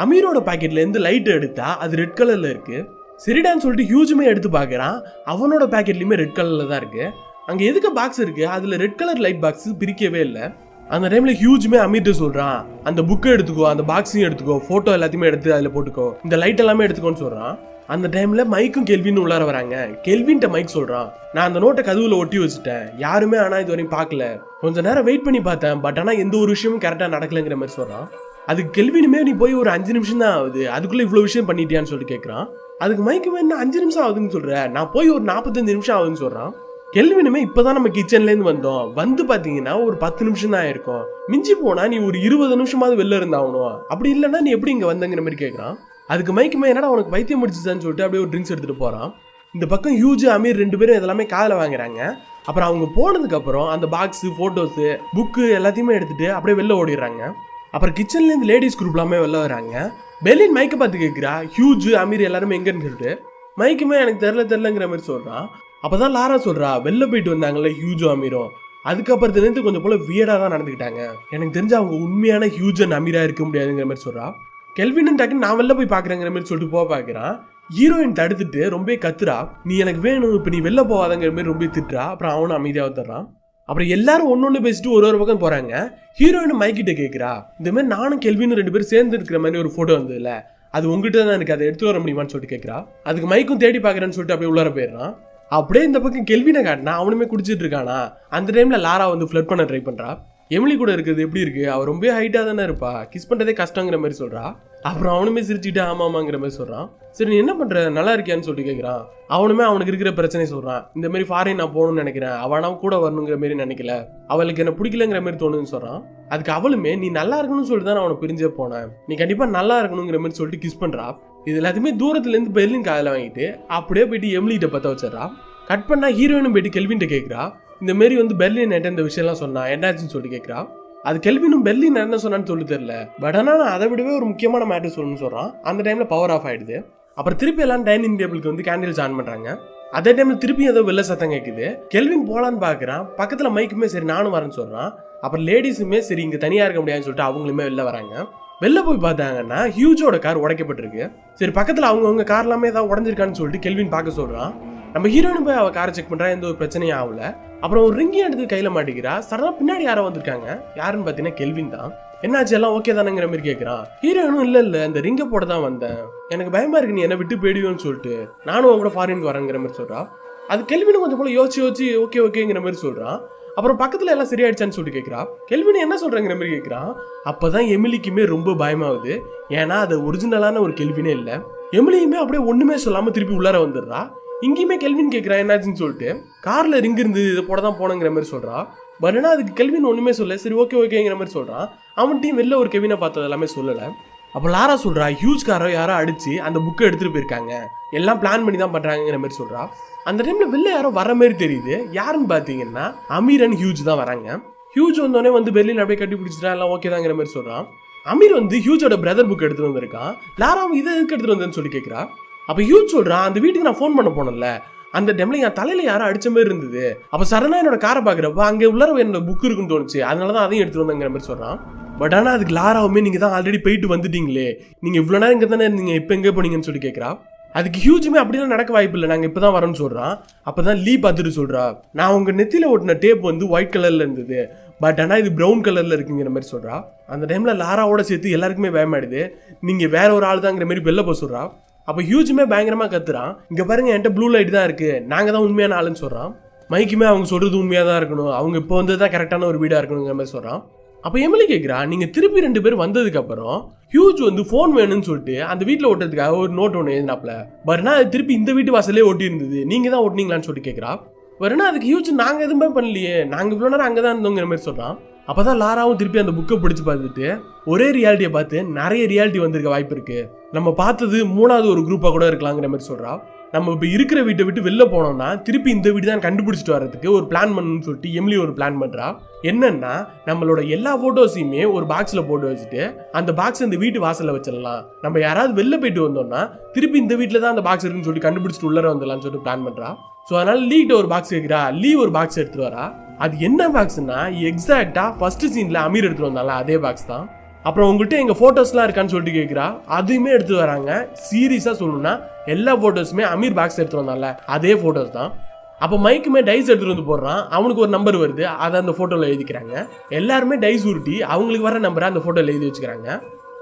அமீரோட பாக்கெட்லேருந்து லைட் எடுத்தா அது ரெட் கலரில் இருக்குது. சரிடான்னு சொல்லிட்டு ஹியூஜுமே எடுத்து பார்க்குறான், அவனோட பேக்கெட்லையுமே ரெட் கலரில் தான் இருக்குது. அங்கே எதுக்கு பாக்ஸ் இருக்குது, அதில் ரெட் கலர் லைட் பாக்ஸ் பிரிக்கவே இல்லை. அந்த டைமில் ஹியூஜுமே அமீர்கிட்ட சொல்கிறான், அந்த புக்கை எடுத்துக்கோ, அந்த பாக்ஸையும் எடுத்துக்கோ, ஃபோட்டோ எல்லாத்தையுமே எடுத்து அதில் போட்டுக்கோ, இந்த லைட் எல்லாமே எடுத்துக்கோன்னு சொல்கிறான். அந்த டைமில் மைக்கும் கெல்வின் உள்ளார வராங்க. கெல்வின்ட்ட மைக் சொல்கிறான், நான் அந்த நோட்டை கதவுல ஒட்டி வச்சுட்டேன், யாருமே ஆனால் இது வரையும் பார்க்கல, கொஞ்சம் நேரம் வெயிட் பண்ணி பார்த்தேன், பட் ஆனால் எந்த ஒரு விஷயமும் கரெக்டாக நடக்கலைங்கிற மாதிரி சொல்கிறான். அதுக்கு கெல்வினுமே நீ போய் ஒரு 5 நிமிஷம் தான் ஆகுது, அதுக்குள்ளே இவ்வளோ விஷயம் பண்ணிட்டியான்னு சொல்லிட்டு கேட்குறான். அதுக்கு மைக்குமே என்ன 5 நிமிஷம் ஆகுதுன்னு சொல்கிறேன், நான் போய் ஒரு 45 நிமிஷம் ஆகுதுன்னு சொல்கிறான். கெல்வினுமே இப்போதான் நம்ம கிச்சன்லேருந்து வந்தோம், வந்து பார்த்தீங்கன்னா ஒரு 10 நிமிஷம் தான் இருக்கும், மிஞ்சி போனால் நீ ஒரு 20 நிமிஷமாவது வெளில இருந்தாகணும், அப்படி இல்லைன்னா நீ எப்படி இங்கே வந்தங்கிற மாதிரி கேட்குறான். அதுக்கு மைக்குமே என்னடா உனக்கு பைத்தியம் முடிச்சுதான்னு சொல்லிட்டு அப்படியே ஒரு ட்ரிங்க்ஸ் எடுத்துகிட்டு போகிறான். இந்த பக்கம் ஹியூஜ் அமீர் 2 பேரும் இதெல்லாமே காதில் வாங்குறாங்க. அப்புறம் அவங்க போனதுக்கப்புறம் அந்த பாக்ஸு, ஃபோட்டோஸு, புக்கு எல்லாத்தையுமே எடுத்துகிட்டு அப்படியே வெளில ஓடிடுறாங்க. அப்புறம் கிச்சன்லேருந்து லேடிஸ் குரூப்லாமே வெளில வராங்க. பெர்லின் மைக்கை பார்த்து கேட்குறா, ஹியூஜ் அமீர் எல்லாருமே எங்கன்னு சொல்லிட்டு. மைக்குமே எனக்கு தெரிலங்கிற மாதிரி சொல்கிறான். அப்போ தான் லாரா சொல்கிறா, வெளில போயிட்டு வந்தாங்கல்ல ஹியூஜும் அமீரும், அதுக்கப்புறத்துலேருந்து கொஞ்சம் போல் வியர்டாக தான் நடந்துக்கிட்டாங்க, எனக்கு தெரிஞ்சு அவங்க உண்மையான ஹியூஜ் அண்ட் அமீராக இருக்க முடியாதுங்கிற மாதிரி சொல்கிறா. கெல்வின் டக்குன்னு நான் வெளில போய் பார்க்குறேங்கிற மாதிரி சொல்லிட்டு போக பார்க்குறான். ஹீரோயின் தடுத்துட்டு ரொம்ப கத்துறா, நீ எனக்கு வேணும், இப்போ நீ வெளில போகாதங்கிற மாதிரி ரொம்ப திட்டுறா. அப்புறம் அவனும் அமைதியாக வந்துடுறான். அப்புறம் எல்லாரும் ஒன்று பேசிட்டு ஒரு பக்கம் போகிறாங்க. ஹீரோயின் மைக்கிட்ட கேட்குறா, இந்த மாதிரி நானும் கெல்வினும் 2 பேரும் சேர்ந்து இருக்கிற மாதிரி ஒரு ஃபோட்டோ வந்ததுல, அது உங்ககிட்ட தான் எனக்கு அதை எடுத்து வர முடியுமான்னு சொல்லிட்டு கேட்குறா. அதுக்கு மைக்கும் தேடி பார்க்குறேன்னு சொல்லிட்டு அப்படியே உள்ளார போயிடுறான். அப்படியே இந்த பக்கம் கெல்வினை காட்டினா அவனுமே குடிச்சிட்டு இருக்கானா. அந்த டைமில் லாரா வந்து ஃப்ளட் பண்ண ட்ரை பண்ணுறா. எமிலி கூட இருக்கிறது எப்படி இருக்குது, அவள் ரொம்ப ஹைட்டாக தானே இருப்பா, கிஸ் பண்ணுறதே கஷ்டங்கிற மாதிரி சொல்கிறா. அப்புறம் அவனுமே சிரிச்சுட்டு ஆமாமாங்கிற மாதிரி சொல்கிறான். சரி நீ என்ன பண்ணுற, நல்லா இருக்கியான்னு சொல்லிட்டு கேட்குறான். அவனுமே அவனுக்கு இருக்கிற பிரச்சனையை சொல்கிறான். இந்த மாதிரி ஃபாரின் நான் போகணும்னு நினைக்கிறேன், அவனாவும் கூட வரணுங்கிற மாதிரி நினைக்கல, அவளுக்கு என்ன பிடிக்கலங்கிற மாதிரி தோணுதுன்னு சொல்கிறான். அதுக்கு அவளுமே நீ நல்லா இருக்கணும்னு சொல்லிட்டு தான் நான் அவனை பிரிஞ்சே போனேன், நீ கண்டிப்பாக நல்லா இருக்கணுங்கிற மாதிரி சொல்லிட்டு கிஸ் பண்ணுறா. இது எல்லாத்தையுமே தூரத்துலேருந்து பெர்லின் காதில் வாங்கிட்டு அப்படியே போயிட்டு எமிலிகிட்ட பற்ற வச்சிடறா. கட் பண்ணால் ஹீரோயினும் போயிட்டு கெல்வின்ட்ட கேட்குறா, இந்த மாரி வந்து பெர்லின் என்கிட்ட இந்த விஷயம்லாம் சொன்னா என்னாச்சுன்னு சொல்லிட்டு கேட்குறா. அது கெல்வினும் பெர்லின் என்ன சொன்னான்னு சொல்லி தெரியல, பட் ஆனால் நான் அதை விடவே ஒரு முக்கியமான மேட்டர் சொல்லணும்னு சொல்கிறான். அந்த டைமில் பவர் ஆஃப் ஆகிடுது. அப்புறம் திருப்பி எல்லாம் டைனிங் டேபிளுக்கு வந்து கேண்டில்ஸ் ஆன் பண்ணுறாங்க. அதே டைமில் திருப்பி ஏதோ வெளில சத்தம் கேட்குது. கெல்வின் போகலான்னு பார்க்குறான். பக்கத்தில் மைக்குமே சரி நானும் வரேன்னு சொல்கிறான். அப்புறம் லேடிஸுமே சரி இங்கே தனியாக இருக்க முடியாதுன்னு சொல்லிட்டு அவங்களுமே வெளில வராங்க. வெளில போய் பார்த்தாங்கன்னா ஹியூஜோட கார் உடைக்கப்பட்டிருக்கு. சரி பக்கத்தில் அவங்கவுங்க கார் எல்லாமே ஏதாவது உடஞ்சிருக்கான்னு சொல்லிட்டு கெல்வின் பார்க்க சொல்கிறான். நம்ம ஹீரோயின் போய் அவள் காரை செக் பண்ணுறா, எந்த ஒரு பிரச்சனையும் ஆகல. அப்புறம் ஒரு ரிங்கி எடுத்து கையில் மாட்டிக்கிறா. சடனாக பின்னாடி யாரோ வந்திருக்காங்க. யாருன்னு பார்த்தீங்கன்னா கெல்வின் தான். என்னாச்சு எல்லாம் ஓகே தானேங்கிற மாதிரி கேட்குறான். ஹீரோயினும் இல்லை அந்த ரிங்கை போட தான் வந்தேன், எனக்கு பயமா இருக்கு நீ என்ன விட்டு போயிடுவேன்னு சொல்லிட்டு நானும் அவங்க கூட ஃபாரினுக்கு வரேங்கிற மாதிரி சொல்கிறா. அது கெல்வினும் கொஞ்சம் போல யோசிச்சு ஓகேங்கிற மாதிரி சொல்கிறான். அப்புறம் பக்கத்தில் எல்லாம் சரியாயிடுச்சான்னு சொல்லிட்டு கேட்குறா. கெல்வின் என்ன சொல்கிறேங்கிற மாதிரி கேட்குறான். அப்போ தான் எமிலிக்குமே ரொம்ப பயமாகுது. ஏன்னா அது ஒரிஜினலான ஒரு கெல்வினே இல்லை. எமிலியுமே அப்படியே ஒன்றுமே சொல்லாமல் திருப்பி உள்ளார வந்துடுறா. இங்கேயுமே கெல்வின் கேட்குறா என்னாச்சுன்னு சொல்லிட்டு. காரில் ரிங் இருந்து இதை போட தான் போனங்கிற மாதிரி சொல்கிறா. பட் ஆனால் அதுக்கு கெல்வின் ஒன்றுமே சொல்ல. சரி ஓகேங்கிற மாதிரி சொல்கிறான். அவன்கிட்டையும் வெளில ஒரு கெவினை பார்த்தது எல்லாமே சொல்லலை. அப்போ லாரா சொல்கிறா, ஹியூஜ் காரோ யாரோ அடித்து அந்த புக்கை எடுத்துகிட்டு போயிருக்காங்க, எல்லாம் பிளான் பண்ணி தான் பண்ணுறாங்கிற மாதிரி சொல்கிறா. அந்த டைமில் வெளில யாரோ வர மாதிரி தெரியுது. யாருன்னு பார்த்தீங்கன்னா அமீர் அண்ட் ஹியூஜ் தான் வராங்க. ஹியூஜ் வந்தோடனே வந்து பெர்லின் அப்படியே கட்டி பிடிச்சிட்டா எல்லாம் ஓகே தாங்கிற மாதிரி சொல்கிறான். அமீர் வந்து ஹியூஜோட பிரதர் புக் எடுத்துகிட்டு வந்திருக்கான். லாராவும் இதை எதுக்கு எடுத்துகிட்டு வந்தேன்னு சொல்லி கேட்குறா. அப்போ ஹியூஜ் சொல்கிறான், அந்த வீட்டுக்கு நான் ஃபோன் பண்ண போனேன்ல, அந்த டைமில் என் தலையில் யாரும் அடித்த மாதிரி இருந்தது, அப்போ சடனாக என்னோட காரை பார்க்குறப்ப அங்கே உள்ளர என்னோட புக் இருக்குன்னு தோணுச்சு, அதனால தான் அதையும் எடுத்துகிட்டு வந்தேங்கிற மாதிரி சொல்கிறான். பட் ஆனால் அதுக்கு லாராவுமே நீங்கள் தான் ஆல்ரெடி போயிட்டு வந்துட்டீங்களே, நீங்கள் இவ்வளோ நேரம் இங்கே தானே இருந்தீங்க, இப்போ எங்கே போனீங்கன்னு சொல்லி கேட்குறா. அதுக்கு ஹியூஜுமே அப்படிலாம் நடக்க வாய்ப்பு இல்லை, நாங்கள் இப்போ தான் வரோன்னு சொல்கிறான். அப்போ தான் லீ பார்த்துட்டு சொல்கிறா, நான் உங்கள் நெத்தியில் ஓட்டின டேப் வந்து ஒயிட் கலரில் இருந்தது, பட் ஆனால் இது ப்ரௌன் கலரில் இருக்குங்கிற மாதிரி சொல்கிறா. அந்த டைமில் லாராவோட சேர்த்து எல்லாருக்குமே பயமாயிடுது, நீங்கள் வேற ஒரு ஆள் தாங்கிற மாதிரி வெளில போக சொல்கிறா. அப்போ ஹியூஜுமே பயங்கரமாக கத்துறான், இங்கே பாருங்க என்கிட்ட ப்ளூ லைட் தான் இருக்குது, நாங்கள் தான் உண்மையான ஆளுன்னு சொல்கிறான். மைக்குமே அவங்க சொல்கிறது உண்மையாக தான் இருக்கணும், அவங்க இப்போ வந்து தான் கரெக்டான ஒரு வீடாக இருக்கணுங்கிற மாதிரி சொல்கிறான். அப்போ எமிலி கேட்குறா, நீங்கள் திருப்பி 2 பேர் வந்ததுக்கப்புறம் ஹியூஜ் வந்து ஃபோன் வேணும்னு சொல்லிட்டு அந்த வீட்டில் ஓட்டுறதுக்காக ஒரு நோட் ஒன்று எழுதினாப்ல, பட்னா அது திருப்பி இந்த வீட்டு வாசலே ஒட்டி இருந்தது, நீங்கள் தான் ஓட்டினீங்களான்னு சொல்லிட்டு கேட்குறா. வரனா அதுக்கு ஹியூஜ் நாங்கள் எதுவுமே பண்ணலையே, நாங்கள் இவ்வளோ நேரம் அங்கே தான் இருந்தோங்கிற மாதிரி சொல்கிறான். அப்போ தான் லாராவும் திருப்பி அந்த புக்கை பிடிச்சி பார்த்துட்டு ஒரே ரியாலிட்டியை பார்த்து நிறைய ரியாலிட்டி வந்திருக்க வாய்ப்பு இருக்குது, நம்ம பார்த்தது 3வது ஒரு குரூப்பாக கூட இருக்கலாங்கிற மாதிரி சொல்கிறா. நம்ம இப்போ இருக்கிற வீட்டை விட்டு வெளில போனோம்னா திருப்பி இந்த வீடு தான் கண்டுபிடிச்சிட்டு வரதுக்கு ஒரு பிளான் பண்ணணும்னு சொல்லிட்டு எமிலி ஒரு பிளான் பண்ணுறா. என்னன்னா நம்மளோட எல்லா ஃபோட்டோஸையுமே ஒரு பாக்ஸில் போட்டு வச்சுட்டு அந்த பாக்ஸ் இந்த வீட்டு வாசலில் வச்சிடலாம், நம்ம யாராவது வெளில போயிட்டு வந்தோம்னா திருப்பி இந்த வீட்டில் தான் அந்த பாக்ஸ் இருக்குன்னு சொல்லி கண்டுபிடிச்சிட்டு உள்ளர வந்துடலாம்னு சொல்லிட்டு பிளான் பண்ணுறா. ஸோ அதனால லீகிட்ட ஒரு பாக்ஸ் கேட்குறா, லீ ஒரு பாக்ஸ் எடுத்துட்டு வரா. அது என்ன பாக்ஸ்னா எக்ஸாக்டாக ஃபர்ஸ்ட் சீனில் அமீர் எடுத்துட்டு வந்தால அதே பாக்ஸ் தான். அப்புறம் உங்கள்கிட்ட எங்கள் ஃபோட்டோஸ்லாம் இருக்கான்னு சொல்லிட்டு கேட்குறா, அதுவுமே எடுத்து வராங்க. சீரியஸாக சொல்லணும்னா எல்லா ஃபோட்டோஸுமே அமீர் பாக்ஸ் எடுத்துட்டு வந்தால அதே ஃபோட்டோஸ் தான். அப்போ மைக்குமே டைஸ் எடுத்துகிட்டு வந்து போடுறான், அவனுக்கு ஒரு நம்பர் வருது, அதை அந்த ஃபோட்டோவில் எழுதிக்கிறாங்க. எல்லாருமே டைஸ் உருட்டி அவங்களுக்கு வர நம்பரை அந்த ஃபோட்டோவில் எழுதி வச்சுக்கிறாங்க.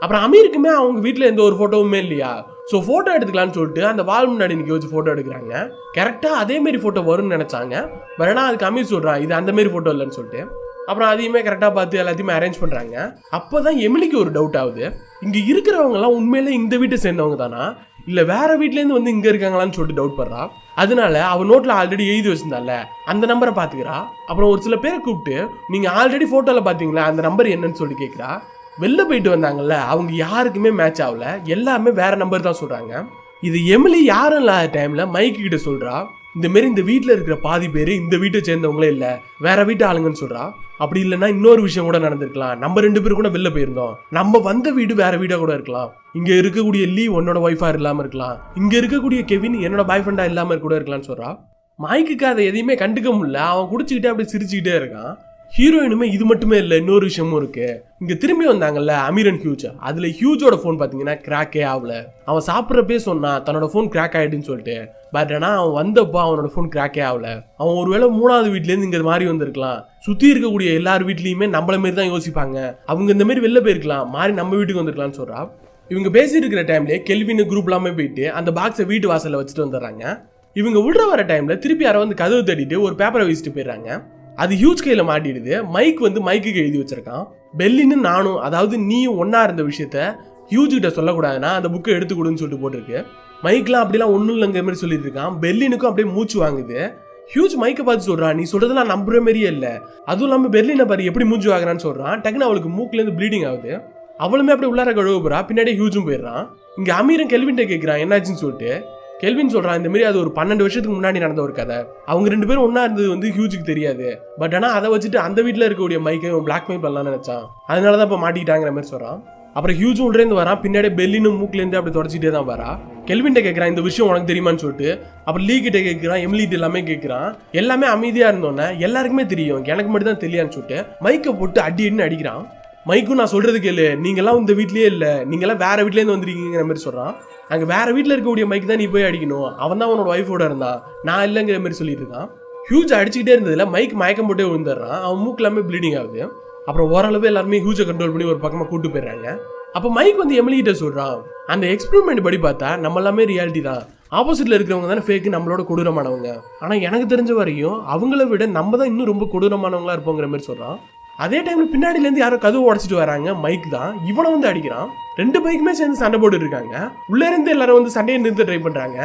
அப்புறம் அமீருக்குமே அவங்க வீட்டில் எந்த ஒரு ஃபோட்டோவுமே இல்லையா, ஸோ ஃபோட்டோ எடுத்துக்கலான்னு சொல்லிட்டு அந்த வால் முன்னாடி நிற்க வச்சு ஃபோட்டோ எடுக்கிறாங்க. கரெக்டாக அதேமாரி ஃபோட்டோ வரும்னு நினச்சாங்க, பட் ஆனால் அதுக்கு அமீர் சொல்கிறான் இது அந்தமாரி ஃபோட்டோ இல்லைன்னு சொல்லிட்டு. அப்புறம் அதையுமே கரெக்டாக பார்த்து எல்லாத்தையுமே அரேஞ்ச் பண்ணுறாங்க. அப்போ தான் எமிலிக்கு ஒரு டவுட் ஆகுது, இங்கே இருக்கிறவங்கலாம் உண்மையிலே இந்த வீட்டை சேர்ந்தவங்க தானா இல்லை வேற வீட்டிலேருந்து வந்து இங்கே இருக்காங்களான்னு சொல்லிட்டு டவுட் பண்ணுறா. அதனால அவன் நோட்டில் ஆல்ரெடி எழுதி வச்சிருந்தால அந்த நம்பரை பார்த்துக்கிறா. அப்புறம் ஒரு சில பேரை கூப்பிட்டு நீங்கள் ஆல்ரெடி ஃபோட்டோவில் பார்த்தீங்களா அந்த நம்பர் என்னன்னு சொல்லி கேட்குறா. வெளில போயிட்டு வந்தாங்கல்ல அவங்க யாருக்குமே மேட்ச் ஆகல, எல்லாமே வேற நம்பர் தான் சொல்கிறாங்க. இது எமிலி யாரும் இல்லாத டைமில் மைக்கு கிட்ட சொல்கிறா, இந்த மாரி இந்த வீட்டில் இருக்கிற பாதி பேர் இந்த வீட்டை சேர்ந்தவங்களே இல்லை வேற வீட்டு ஆளுங்கன்னு சொல்கிறா. அப்படி இல்லைன்னா இன்னொரு விஷயம் கூட நடந்திருக்கலாம், நம்ம 2 பேரும் கூட வெளில போயிருந்தோம், நம்ம வந்த வீடு வேற வீடாக கூட இருக்கலாம், இங்கே இருக்கக்கூடிய லீ உன்னோட ஒய்ஃபாக இல்லாமல் இருக்கலாம், இங்கே இருக்கக்கூடிய கெவின் என்னோட பாய் ஃப்ரெண்டாக இல்லாமல் கூட இருக்கலாம்னு சொல்கிறா. மைக்குக்கு அதை எதையுமே கண்டுக்க முடியல, அவன் குடிச்சிக்கிட்டே அப்படி சிரிச்சுக்கிட்டே இருக்கான். ஹீரோயினுமே இது மட்டுமே இல்லை இன்னொரு விஷயமும் இருக்கு, இங்கே திரும்பி வந்தாங்கல்ல அமீர் அண்ட் ஹியூஜ், அதில் ஹியூஜோட ஃபோன் பார்த்தீங்கன்னா கிராக்கே ஆகல. அவன் சாப்பிட்றப்பே சொன்னான் தன்னோட ஃபோன் கிராக் ஆகிடுன்னு சொல்லிட்டு, பட் ஆனால் அவன் வந்தப்போ அவனோட ஃபோன் கிராக்கே ஆகல. அவன் ஒருவேளை 3வது வீட்லேருந்து இங்கே மாறி வந்திருக்கலாம், சுற்றி இருக்கக்கூடிய எல்லார் வீட்லேயுமே நம்மள மாரி தான் யோசிப்பாங்க, அவங்க இந்த மாதிரி வெளில போயிருக்கலாம், மாறி நம்ம வீட்டுக்கு வந்திருக்கலாம்னு சொல்கிறா. இவங்க பேசிட்டு இருக்கிற டைம்லேயே கெல்வின் குரூப் எல்லாமே போயிட்டு அந்த பாக்ஸை வீட்டு வாசலில் வச்சுட்டு வந்துடுறாங்க. இவங்க உள்ள வர டைமில் திருப்பி யாரை வந்து கதவு தட்டிட்டு ஒரு பேப்பரை வச்சுட்டு போயிடுறாங்க. அது ஹியூஜ் கையில் மாட்டிடுது. மைக் வந்து மைக்குக்கு எழுதி வச்சிருக்கான், பெல்லின்னு நானும் அதாவது நீயும் ஒன்னா இருந்த விஷயத்த ஹியூஜ் கிட்ட சொல்லக்கூடாதுன்னா அந்த புக்கை எடுத்து கொடுன்னு சொல்லிட்டு போட்டிருக்கு. மைக்லாம் அப்படிலாம் ஒன்றும் இல்லைங்கிற மாதிரி சொல்லிட்டு இருக்கான். பெர்லினுக்கும் அப்படியே மூச்சு வாங்குது. ஹியூஜ் மைக்கை பார்த்து சொல்றான், நீ சொல்றதெல்லாம் நம்புற மாதிரியே இல்லை, அதுவும் இல்லாமல் பெர்லினை பாரு எப்படி மூச்சு வாங்குறான்னு சொல்றான். டக்குன்னு அவளுக்கு மூக்குலேருந்து ப்ளீடிங் ஆகுது. அவளுமே அப்படியே உள்ளார கழுவ போறா, பின்னாடியே ஹியூஜும் போயிடுறான். இங்க அமீரும் கெல்வின்ட்ட கேட்கிறான் என்னாச்சுன்னு சொல்லிட்டு. கெல்வின் சொல்றான், இந்த மாதிரி அது ஒரு 12 வருஷத்துக்கு முன்னாடி நடந்த ஒரு கதை, அவங்க 2 பேரும் ஒன்னா இருந்தது வந்து ஹியூஜுக்கு தெரியாது, பட் ஆனால் அதை வச்சுட்டு அந்த வீட்டில் இருக்கக்கூடிய மைக்கை பிளாக்மெயில் பண்ணலாம்னு நினைச்சான், அதனாலதான் இப்போ மாட்டிக்கிட்டாங்கிற மாதிரி சொல்றான். அப்புறம் ஹியூஜும் உள்ளேருந்து வரான், பின்னாடி பெல்லினும் மூக்குலேருந்து அப்படி தொடச்சிட்டே தான் வரா. கெல்வின்ட்ட கேட்குறான் இந்த விஷயம் உனக்கு தெரியுமான்னு சொல்லிட்டு. அப்புறம் லீ கிட்ட கேட்குறான், எமிலிட்ட எல்லாமே கேட்குறான். எல்லாமே அமைதியா இருந்தோன்னே எல்லாருக்குமே தெரியும், எனக்கு மட்டும் தான் தெரியான்னு சொல்லிட்டு மைக்கை போட்டு அடின்னு அடிக்கிறான். மைக்கும் நான் சொல்றது கேளு, நீங்கெல்லாம் இந்த வீட்லயே இல்லை, நீங்கெல்லாம் வேற வீட்லேருந்து வந்திருக்கீங்கிற மாதிரி சொல்றான். அங்கே வேற வீட்டில் இருக்கக்கூடிய மைக்கு தான் நீ போய் அடிக்கணும், அவன் தான் அவனோட ஒய்ஃபோட இருந்தான், நான் இல்லைங்கிற மாதிரி சொல்லிட்டு இருக்கான். ஹியூஜ் அடிச்சுக்கிட்டே இருந்ததுல மைக் மயக்கம் போட்டே விழுந்துடுறான், அவன் மூக்கு எல்லாமே ப்ளீடிங் ஆகுது. அப்புறம் ஓரளவு எல்லாருமே ஹியூஜை கண்ட்ரோல் பண்ணி ஒரு பக்கமாக கூட்டு போயிடுறாங்க. அப்போ மைக் வந்து எமிலி கிட்ட சொல்றான், அந்த எக்ஸ்பெரிமெண்ட் படி பார்த்தா நம்ம எல்லாமே ரியாலிட்டி தான், ஆப்போசிட்ல இருக்கிறவங்க தானே ஃபேக்கு, நம்மளோட கொடூரமானவங்க, ஆனால் எனக்கு தெரிஞ்ச வரையும் அவங்கள விட நம்ம தான் இன்னும் ரொம்ப கொடூரமானவங்களா இருப்போங்கிற மாதிரி சொல்றான். அதே டைம்ல பின்னாடிலேருந்து யாரோ கதவு உடச்சிட்டு வராங்க, மைக் தான் இவனை வந்து அடிக்கிறான். 2 பைக்குமே சேர்ந்து சண்டை போட்டு இருக்காங்க. உள்ள இருந்து எல்லாரும் வந்து சண்டையை நிறுத்த ட்ரை பண்றாங்க.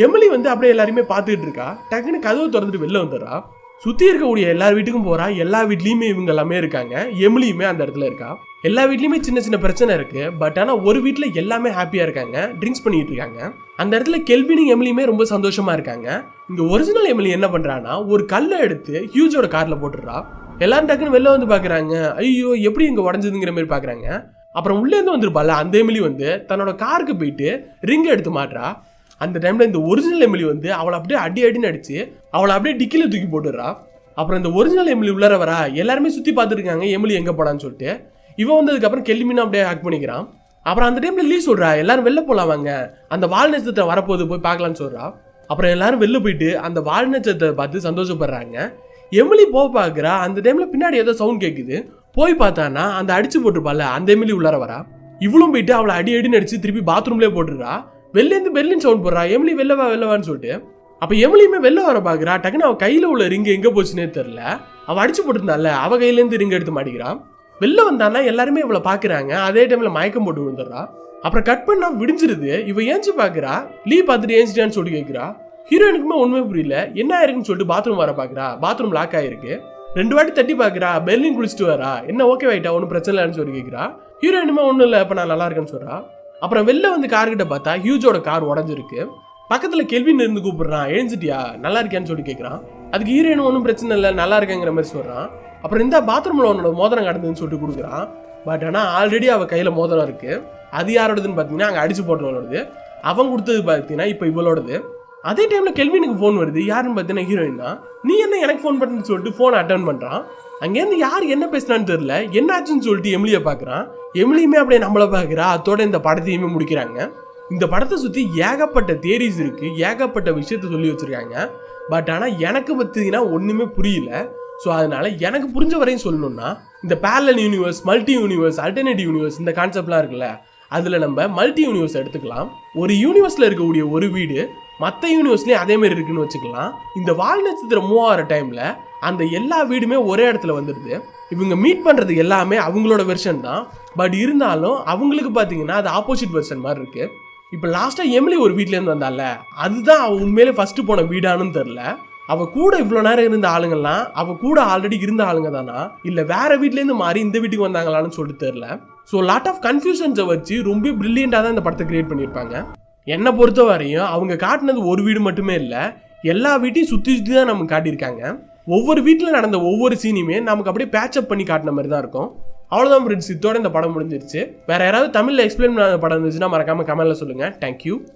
எமிலி வந்து அப்படியே எல்லாருமே பார்த்துட்டு இருக்கா. டக்குன்னு கதவு திறந்துட்டு வெளில வந்துடுறா. சுத்தி இருக்கக்கூடிய எல்லார் வீட்டுக்கும் போறா. எல்லா வீட்லயுமே இவங்க எல்லாமே இருக்காங்க, எமிலியுமே அந்த இடத்துல இருக்கா. எல்லா வீட்லயுமே சின்ன சின்ன பிரச்சனை இருக்கு, பட் ஆனா ஒரு வீட்டுல எல்லாமே ஹாப்பியா இருக்காங்க, ட்ரிங்க்ஸ் பண்ணிட்டு இருக்காங்க. அந்த இடத்துல கெல்வினும் எமிலியுமே ரொம்ப சந்தோஷமா இருக்காங்க. இங்க ஒரிஜினல் எமிலி என்ன பண்றான்னா ஒரு கல்லை எடுத்து ஹியூஜோட கார்ல போட்டுடுறா. எல்லாரும் டக்குன்னு வெளில வந்து பாக்குறாங்க, ஐயோ எப்படி இங்க உடஞ்சதுங்கிற மாதிரி பாக்குறாங்க. அப்புறம் உள்ளே இருந்து வந்துருப்பால அந்த எமிலி வந்து தன்னோட காருக்கு போயிட்டு ரிங் எடுத்து மாட்டுறா. அந்த டைம்ல இந்த ஒரிஜினல் எமிலி வந்து அவளை அப்படியே அடின்னு அடிச்சு அவளை அப்படியே டிக்கில தூக்கி போட்டுடுறா. அப்புறம் இந்த ஒரிஜினல் எமிலி உள்ளார வரா. எல்லாருமே சுத்தி பார்த்துட்டு இருக்காங்க எமிலி எங்க போனான்னு சொல்லிட்டு. இவன் வந்ததுக்கு அப்புறம் கெல்வினும் அப்படியே ஹேக் பண்ணிக்கிறான். அப்புறம் அந்த டைம்ல லீ சொல்றா எல்லாரும் வெளில போலாம் வாங்க, அந்த வால் நட்சத்திரம் வரப்போகுது போய் பார்க்கலான்னு சொல்றா. அப்புறம் எல்லாரும் வெளில போயிட்டு அந்த வால் நட்சத்திரத்தை பார்த்து சந்தோஷப்படுறாங்க. எமிலி போக பாக்குறா. அந்த டைம்ல பின்னாடி ஏதோ சவுண்ட் கேக்குது. போய் பார்த்தானா அந்த அடிச்சு போட்டுருப்பால அந்த எமிலி உள்ளார வரா. இவளும் போயிட்டு அவளை அடி அடின்னு அடிச்சு திருப்பி பாத்ரூம்லேயே போட்டுறா. வெளிலேருந்து பெர்லின் சவுண்ட் போடுறா, எமிலி வெளிலவான்னு சொல்லிட்டு. அப்ப எமிலியுமே வெளில வர பாக்குறா. டக்குன்னு அவ கையில உள்ள ரிங்கு எங்க போச்சுன்னே தெரியல. அவ அடிச்சு போட்டுருந்தால அவ கையில இருந்து ரிங் எடுத்து மாட்டிக்கிறான். வெளில வந்தானா எல்லாருமே இவளை பாக்குறாங்க. அதே டைம்ல மயக்கம் போட்டு விழுந்துடுறா. அப்புறம் கட் பண்ணா விடிஞ்சிருது. இவ ஏஞ்சி பாக்குறா. லீ பார்த்துட்டு ஏஞ்சிட்டான்னு சொல்லிட்டு கேட்கிறா. ஹீரோயினுக்குமே ஒண்ணுமே புரியல. என்ன ஆயிருக்குன்னு சொல்லிட்டு பாத்ரூம் வர பாக்குறா. பாத்ரூம் லாக் ஆயிருக்கு. 2 வாட்டி தட்டி பாக்குறா. பெர்லின் குளிச்சுட்டு வரா. என்ன ஓகே ஆயிட்டா, ஒன்னும் பிரச்சனை இல்லைன்னு சொல்லி கேட்கிறா. ஹீரோயினுமே ஒன்றும் இல்லை, இப்போ நான் நல்லா இருக்கேன்னு சொல்றா. அப்புறம் வெளில வந்து கார்கிட்ட பார்த்தா ஹியூஜோட கார் உடஞ்சிருக்கு. பக்கத்துல கெல்வின் இருந்து கூப்பிடுறான். எழுந்துட்டியா, நல்லா இருக்கியான்னு சொல்லி கேட்கறான். அதுக்கு ஹீரோயின் ஒன்றும் பிரச்சனை இல்லை, நல்லா இருக்கேங்கிற மாதிரி சொல்றான். அப்புறம் இந்த பாத்ரூம்ல உன்னோட மோதிரம் கடந்துன்னு சொல்லிட்டு கொடுக்குறான். பட் ஆனால் ஆல்ரெடி அவ கையில மோதிரம் இருக்கு. அது யாரோடதுன்னு பார்த்தீங்கன்னா அங்கே அடிச்சு போட்டவனோடது. அவன் கொடுத்தது பார்த்தீங்கன்னா இப்போ இவளோடது. அதே டைம்ல கெல்வினுக்கு ஃபோன் வருது. யாருன்னு பார்த்தீங்கன்னா ஹீரோயின் தான். நீ என்ன எனக்கு ஃபோன் பண்ணுன்னு சொல்லிட்டு ஃபோன் அட்டன் பண்றான். அங்கேருந்து யார் என்ன பேசினான்னு தெரியல. என்ன ஆச்சுன்னு சொல்லிட்டு எமிலியை பார்க்குறான். எமிலியுமே அப்படியே நம்மளை பார்க்குறா. அதோட இந்த படத்தையுமே முடிக்கிறாங்க. இந்த படத்தை சுற்றி ஏகப்பட்ட தியரிஸ் இருக்கு, ஏகப்பட்ட விஷயத்த சொல்லி வச்சிருக்காங்க. பட் ஆனால் எனக்கு பார்த்தீங்கன்னா ஒன்றுமே புரியல. ஸோ அதனால எனக்கு புரிஞ்ச வரையும் சொல்லணும்னா இந்த parallel universe, multi universe, alternative universe இந்த கான்செப்ட்லாம் இருக்குல்ல, அதில் நம்ம மல்டி யூனிவர்ஸ் எடுத்துக்கலாம். ஒரு யூனிவர்ஸில் இருக்கக்கூடிய ஒரு வீடு மற்ற யூனிவர்ஸ்லேயும் அதே மாதிரி இருக்குன்னு வச்சுக்கலாம். இந்த வால் நட்சத்திரம் மூவ் ஆகிற டைமில் அந்த எல்லா வீடுமே ஒரே இடத்துல வந்துடுது. இவங்க மீட் பண்ணுறது எல்லாமே அவங்களோட வெர்ஷன் தான். பட் இருந்தாலும் அவங்களுக்கு பார்த்தீங்கன்னா அது ஆப்போசிட் வெர்ஷன் மாதிரி இருக்கு. இப்போ லாஸ்ட்டாக எமிலி ஒரு வீட்டிலேருந்து வந்தால, அதுதான் அவள் உண்மையிலே ஃபஸ்ட்டு போன வீடானு தெரில. அவள் கூட இவ்வளோ நேரம் இருந்த ஆளுங்கள்லாம் அவள் கூட ஆல்ரெடி இருந்த ஆளுங்க தானா, இல்லை வேற வீட்டிலேருந்து மாறி இந்த வீட்டுக்கு வந்தாங்களான்னு சொல்லிட்டு தெரில. ஸோ லாட் ஆஃப் கன்ஃபியூஷன்ஸை வச்சு ரொம்ப பிரில்லியண்டாக தான் இந்த படத்தை கிரியேட் பண்ணியிருப்பாங்க. என்னை பொறுத்த வரையும் அவங்க காட்டினது ஒரு வீடு மட்டுமே இல்லை, எல்லா வீட்டையும் சுற்றி சுற்றி தான் நமக்கு காட்டியிருக்காங்க. ஒவ்வொரு வீட்டில் நடந்த ஒவ்வொரு சீனையுமே நமக்கு அப்படியே பேட்சப் பண்ணி காட்டின மாதிரி தான் இருக்கும். அவ்வளோதான் ஃப்ரெண்ட்ஸ், இதோட இந்த படம் முடிஞ்சிருச்சு. வேற யாராவது தமிழில் எக்ஸ்பிளைன் பண்ண படம் இருந்துச்சுன்னா மறக்காம கமெண்ட்ல சொல்லுங்க. தேங்க்யூ.